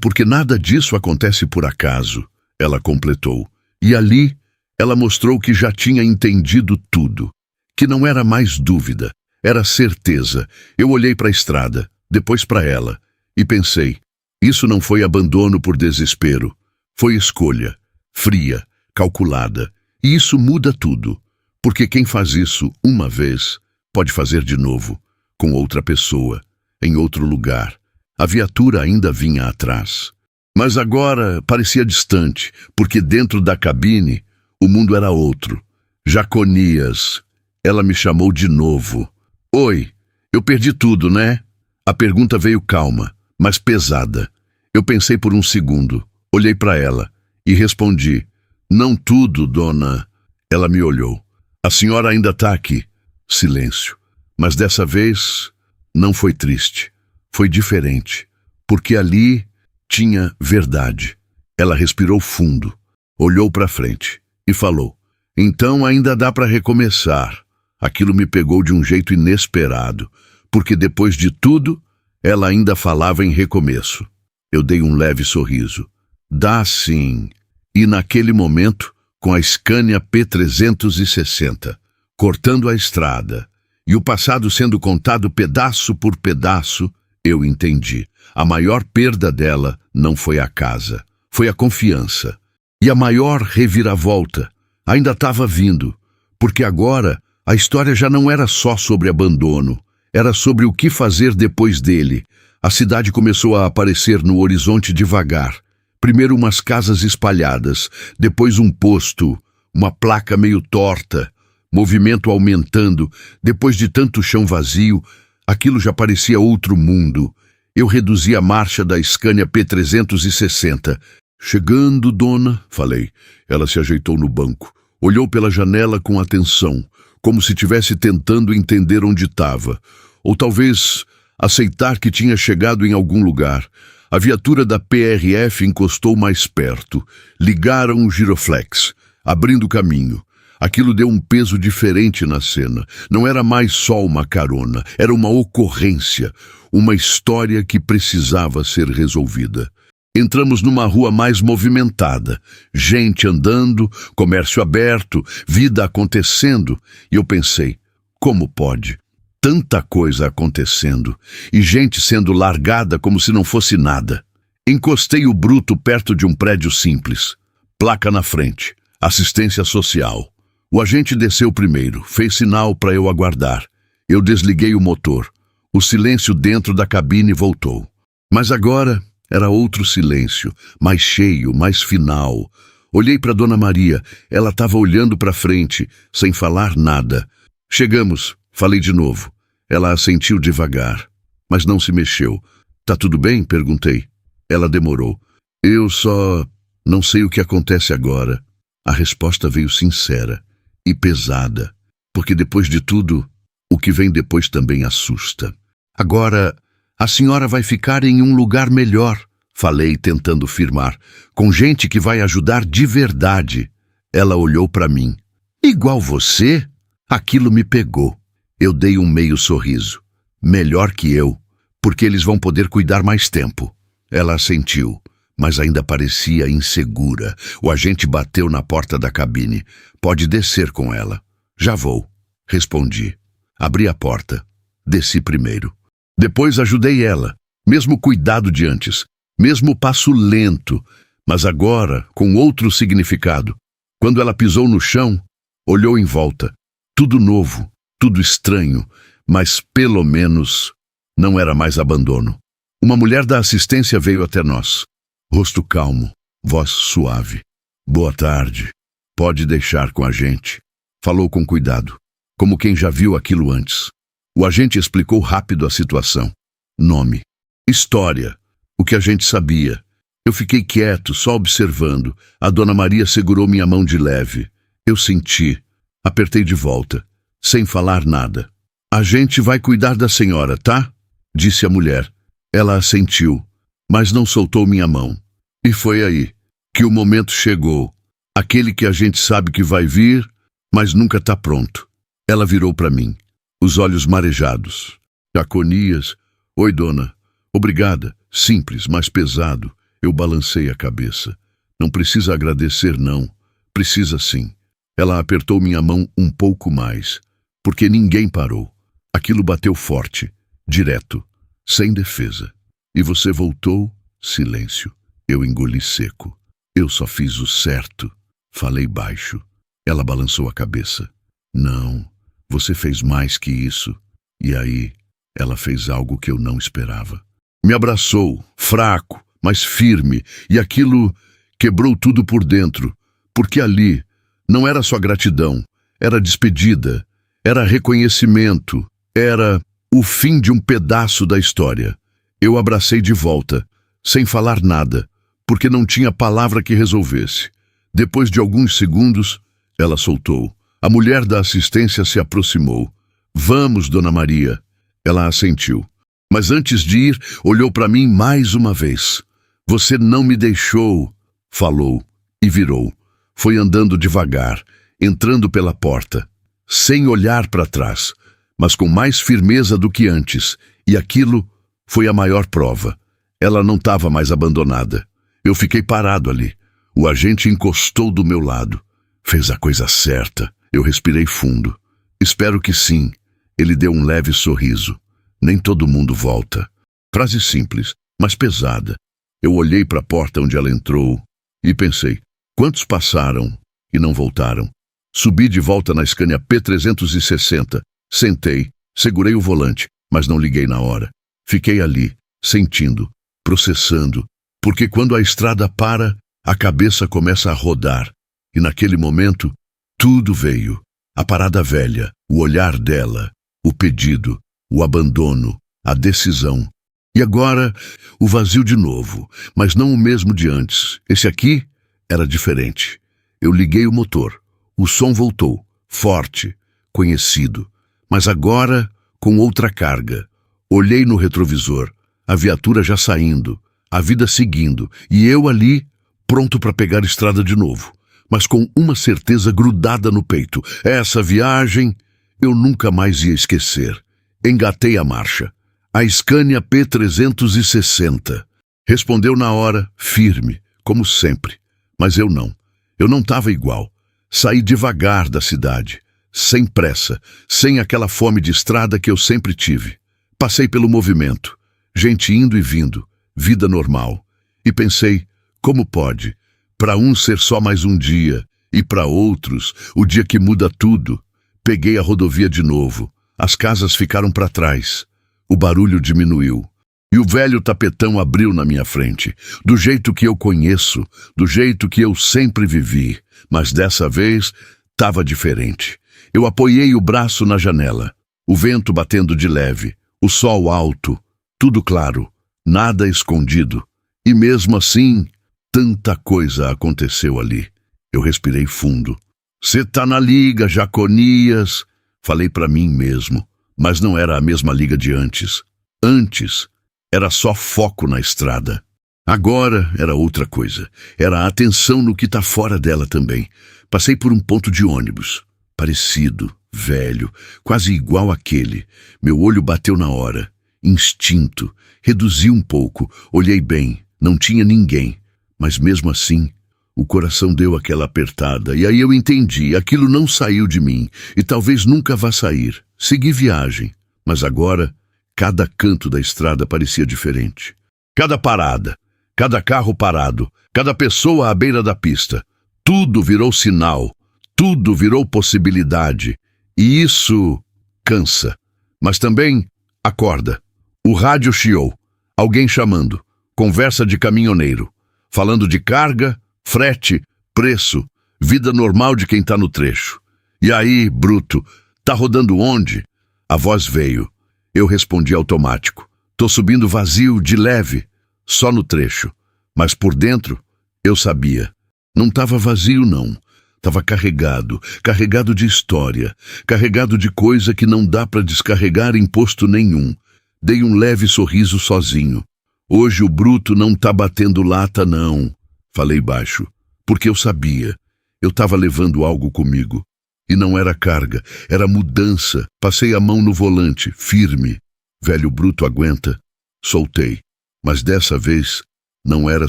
Porque nada disso acontece por acaso, ela completou. E ali, ela mostrou que já tinha entendido tudo. Que não era mais dúvida, era certeza. Eu olhei para a estrada, depois para ela, e pensei, isso não foi abandono por desespero. Foi escolha, fria, calculada. E isso muda tudo, porque quem faz isso uma vez, pode fazer de novo, com outra pessoa, em outro lugar. A viatura ainda vinha atrás. Mas agora parecia distante, porque dentro da cabine, o mundo era outro. Jaconias. Ela me chamou de novo. Oi, eu perdi tudo, né? A pergunta veio calma, mas pesada. Eu pensei por um segundo, olhei para ela e respondi, não tudo, dona. Ela me olhou. A senhora ainda está aqui. Silêncio. Mas dessa vez, não foi triste. Foi diferente, porque ali tinha verdade. Ela respirou fundo, olhou para frente e falou, então ainda dá para recomeçar. Aquilo me pegou de um jeito inesperado, porque depois de tudo, ela ainda falava em recomeço. Eu dei um leve sorriso. Dá sim. E naquele momento, com a Scania P360, cortando a estrada, e o passado sendo contado pedaço por pedaço, eu entendi. A maior perda dela não foi a casa, foi a confiança. E a maior reviravolta ainda estava vindo, porque agora a história já não era só sobre abandono, era sobre o que fazer depois dele. A cidade começou a aparecer no horizonte devagar. Primeiro umas casas espalhadas, depois um posto, uma placa meio torta, movimento aumentando. Depois de tanto chão vazio, aquilo já parecia outro mundo. Eu reduzi a marcha da Scania P360. Chegando, dona, falei. Ela se ajeitou no banco, olhou pela janela com atenção, como se estivesse tentando entender onde estava. Ou talvez aceitar que tinha chegado em algum lugar. A viatura da PRF encostou mais perto. Ligaram o giroflex, abrindo caminho. Aquilo deu um peso diferente na cena. Não era mais só uma carona, era uma ocorrência, uma história que precisava ser resolvida. Entramos numa rua mais movimentada, gente andando, comércio aberto, vida acontecendo, e eu pensei, como pode? Tanta coisa acontecendo, e gente sendo largada como se não fosse nada. Encostei o bruto perto de um prédio simples. Placa na frente, assistência social. O agente desceu primeiro, fez sinal para eu aguardar. Eu desliguei o motor. O silêncio dentro da cabine voltou. Mas agora era outro silêncio, mais cheio, mais final. Olhei para Dona Maria. Ela estava olhando para frente, sem falar nada. Chegamos, falei de novo. Ela assentiu devagar, mas não se mexeu. Tá tudo bem? Perguntei. Ela demorou. Eu só não sei o que acontece agora. A resposta veio sincera e pesada, porque depois de tudo, o que vem depois também assusta. Agora, a senhora vai ficar em um lugar melhor, falei tentando firmar, com gente que vai ajudar de verdade. Ela olhou para mim. Igual você? Aquilo me pegou. Eu dei um meio sorriso. Melhor que eu, porque eles vão poder cuidar mais tempo. Ela assentiu, mas ainda parecia insegura. O agente bateu na porta da cabine. Pode descer com ela. Já vou, respondi. Abri a porta. Desci primeiro. Depois ajudei ela, mesmo cuidado de antes, mesmo passo lento, mas agora com outro significado. Quando ela pisou no chão, olhou em volta. Tudo novo, tudo estranho, mas pelo menos não era mais abandono. Uma mulher da assistência veio até nós. Rosto calmo, voz suave. Boa tarde. Pode deixar com a gente. Falou com cuidado, como quem já viu aquilo antes. O agente explicou rápido a situação. Nome, história, o que a gente sabia. Eu fiquei quieto, só observando. A Dona Maria segurou minha mão de leve. Eu senti. Apertei de volta, sem falar nada. A gente vai cuidar da senhora, tá? Disse a mulher. Ela assentiu, mas não soltou minha mão. E foi aí que o momento chegou. Aquele que a gente sabe que vai vir, mas nunca está pronto. Ela virou para mim, os olhos marejados. Jaconias. Oi, dona. Obrigada. Simples, mas pesado. Eu balancei a cabeça. Não precisa agradecer, não. Precisa sim. Ela apertou minha mão um pouco mais, porque ninguém parou. Aquilo bateu forte, direto, sem defesa. E você voltou? Silêncio. Eu engoli seco. Eu só fiz o certo. Falei baixo. Ela balançou a cabeça. Não, você fez mais que isso. E aí, ela fez algo que eu não esperava. Me abraçou, fraco, mas firme, e aquilo quebrou tudo por dentro, porque ali não era só gratidão, era despedida, era reconhecimento, era o fim de um pedaço da história. Eu abracei de volta, sem falar nada, porque não tinha palavra que resolvesse. Depois de alguns segundos, ela soltou. A mulher da assistência se aproximou. Vamos, Dona Maria. Ela assentiu. Mas antes de ir, olhou para mim mais uma vez. Você não me deixou, falou, e virou. Foi andando devagar, entrando pela porta, sem olhar para trás, mas com mais firmeza do que antes, e aquilo foi a maior prova. Ela não estava mais abandonada. Eu fiquei parado ali. O agente encostou do meu lado. Fez a coisa certa. Eu respirei fundo. Espero que sim. Ele deu um leve sorriso. Nem todo mundo volta. Frase simples, mas pesada. Eu olhei para a porta onde ela entrou e pensei, quantos passaram e não voltaram? Subi de volta na Scania P360. Sentei, segurei o volante, mas não liguei na hora. Fiquei ali, sentindo, processando, porque quando a estrada para, a cabeça começa a rodar. E naquele momento, tudo veio. A parada velha, o olhar dela, o pedido, o abandono, a decisão. E agora, o vazio de novo, mas não o mesmo de antes. Esse aqui era diferente. Eu liguei o motor. O som voltou, forte, conhecido. Mas agora, com outra carga. Olhei no retrovisor, a viatura já saindo, a vida seguindo, e eu ali, pronto para pegar estrada de novo, mas com uma certeza grudada no peito. Essa viagem eu nunca mais ia esquecer. Engatei a marcha. A Scania P360. Respondeu na hora, firme, como sempre. Mas eu não. Eu não estava igual. Saí devagar da cidade, sem pressa, sem aquela fome de estrada que eu sempre tive. Passei pelo movimento, gente indo e vindo, vida normal. E pensei, como pode? Para uns ser só mais um dia, e para outros, o dia que muda tudo. Peguei a rodovia de novo. As casas ficaram para trás. O barulho diminuiu. E o velho tapetão abriu na minha frente, do jeito que eu conheço, do jeito que eu sempre vivi. Mas dessa vez, estava diferente. Eu apoiei o braço na janela. O vento batendo de leve, o sol alto, tudo claro, nada escondido. E mesmo assim, tanta coisa aconteceu ali. Eu respirei fundo. Cê tá na liga, Jaconias. Falei para mim mesmo, mas não era a mesma liga de antes. Antes, era só foco na estrada. Agora era outra coisa. Era a atenção no que tá fora dela também. Passei por um ponto de ônibus. Parecido, velho, quase igual àquele. Meu olho bateu na hora. Instinto. Reduzi um pouco. Olhei bem. Não tinha ninguém. Mas mesmo assim, o coração deu aquela apertada. E aí eu entendi. Aquilo não saiu de mim. E talvez nunca vá sair. Segui viagem. Mas agora, cada canto da estrada parecia diferente. Cada parada. Cada carro parado, cada pessoa à beira da pista. Tudo virou sinal, tudo virou possibilidade. E isso cansa, mas também acorda. O rádio chiou, alguém chamando, conversa de caminhoneiro, falando de carga, frete, preço, vida normal de quem tá no trecho. E aí, bruto, tá rodando onde? A voz veio. Eu respondi automático. Tô subindo vazio, de leve, só no trecho. Mas por dentro, eu sabia. Não tava vazio, não. Tava carregado, carregado de história, carregado de coisa que não dá pra descarregar em posto nenhum. Dei um leve sorriso sozinho. Hoje o bruto não tá batendo lata, não. Falei baixo, porque eu sabia. Eu tava levando algo comigo. E não era carga, era mudança. Passei a mão no volante, firme. Velho bruto aguenta. Soltei. Mas dessa vez, não era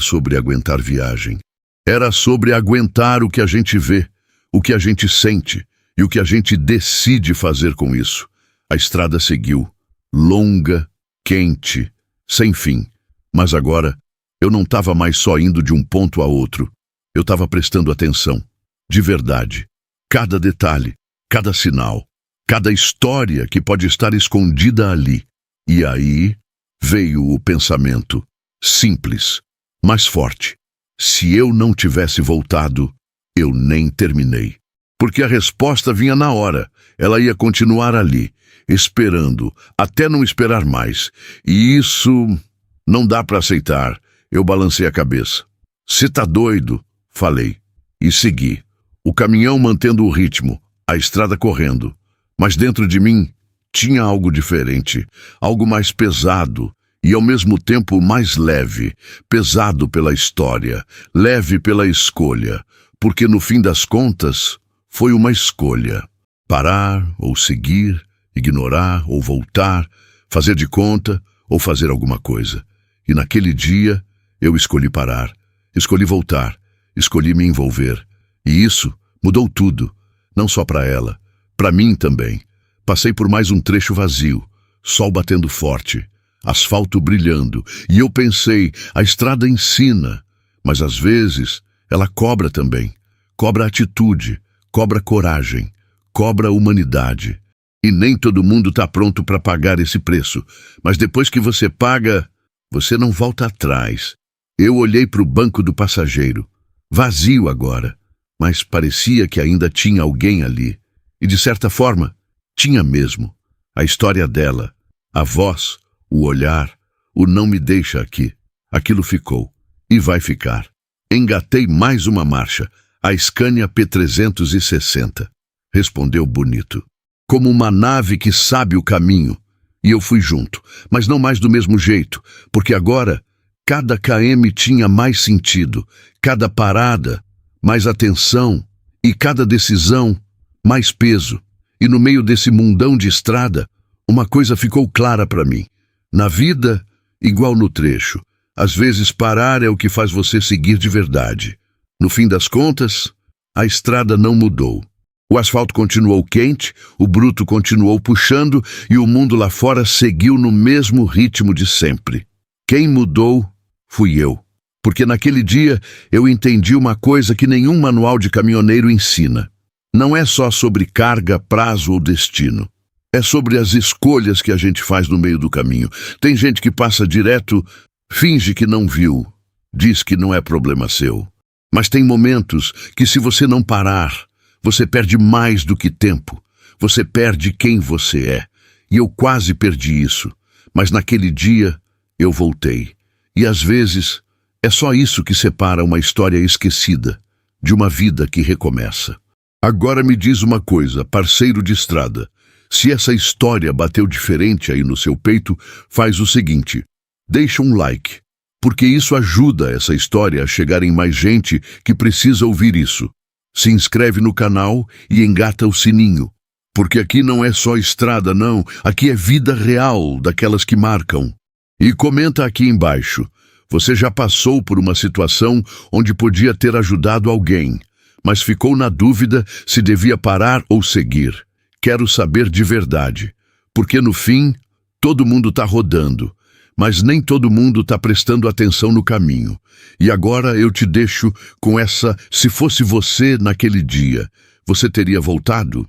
sobre aguentar viagem. Era sobre aguentar o que a gente vê, o que a gente sente e o que a gente decide fazer com isso. A estrada seguiu, longa, quente, sem fim. Mas agora, eu não estava mais só indo de um ponto a outro. Eu estava prestando atenção, de verdade. Cada detalhe, cada sinal, cada história que pode estar escondida ali. E aí veio o pensamento, simples, mas forte. Se eu não tivesse voltado, eu nem terminei. Porque a resposta vinha na hora. Ela ia continuar ali, esperando, até não esperar mais. E isso não dá para aceitar. Eu balancei a cabeça. "Cê tá doido?" falei. E segui. O caminhão mantendo o ritmo, a estrada correndo. Mas dentro de mim tinha algo diferente, algo mais pesado. E ao mesmo tempo mais leve, pesado pela história, leve pela escolha, porque no fim das contas foi uma escolha. Parar ou seguir, ignorar ou voltar, fazer de conta ou fazer alguma coisa. E naquele dia eu escolhi parar, escolhi voltar, escolhi me envolver. E isso mudou tudo, não só para ela, para mim também. Passei por mais um trecho vazio, sol batendo forte, asfalto brilhando, e eu pensei, a estrada ensina, mas às vezes ela cobra também. Cobra atitude, cobra coragem, cobra humanidade. E nem todo mundo está pronto para pagar esse preço, mas depois que você paga, você não volta atrás. Eu olhei para o banco do passageiro, vazio agora, mas parecia que ainda tinha alguém ali. E de certa forma, tinha mesmo. A história dela, a voz, o olhar, o não me deixa aqui. Aquilo ficou. E vai ficar. Engatei mais uma marcha, a Scania P360. Respondeu bonito. Como uma nave que sabe o caminho. E eu fui junto, mas não mais do mesmo jeito, porque agora cada km tinha mais sentido, cada parada, mais atenção, e cada decisão, mais peso. E no meio desse mundão de estrada, uma coisa ficou clara para mim. Na vida, igual no trecho, às vezes parar é o que faz você seguir de verdade. No fim das contas, a estrada não mudou. O asfalto continuou quente, o bruto continuou puxando e o mundo lá fora seguiu no mesmo ritmo de sempre. Quem mudou fui eu. Porque naquele dia eu entendi uma coisa que nenhum manual de caminhoneiro ensina. Não é só sobre carga, prazo ou destino. É sobre as escolhas que a gente faz no meio do caminho. Tem gente que passa direto, finge que não viu, diz que não é problema seu. Mas tem momentos que se você não parar, você perde mais do que tempo. Você perde quem você é. E eu quase perdi isso. Mas naquele dia eu voltei. E às vezes é só isso que separa uma história esquecida de uma vida que recomeça. Agora me diz uma coisa, parceiro de estrada. Se essa história bateu diferente aí no seu peito, faz o seguinte, deixa um like, porque isso ajuda essa história a chegar em mais gente que precisa ouvir isso. Se inscreve no canal e engata o sininho, porque aqui não é só estrada não, aqui é vida real daquelas que marcam. E comenta aqui embaixo, você já passou por uma situação onde podia ter ajudado alguém, mas ficou na dúvida se devia parar ou seguir. Quero saber de verdade, porque no fim, todo mundo está rodando, mas nem todo mundo está prestando atenção no caminho. E agora eu te deixo com essa, se fosse você naquele dia, você teria voltado?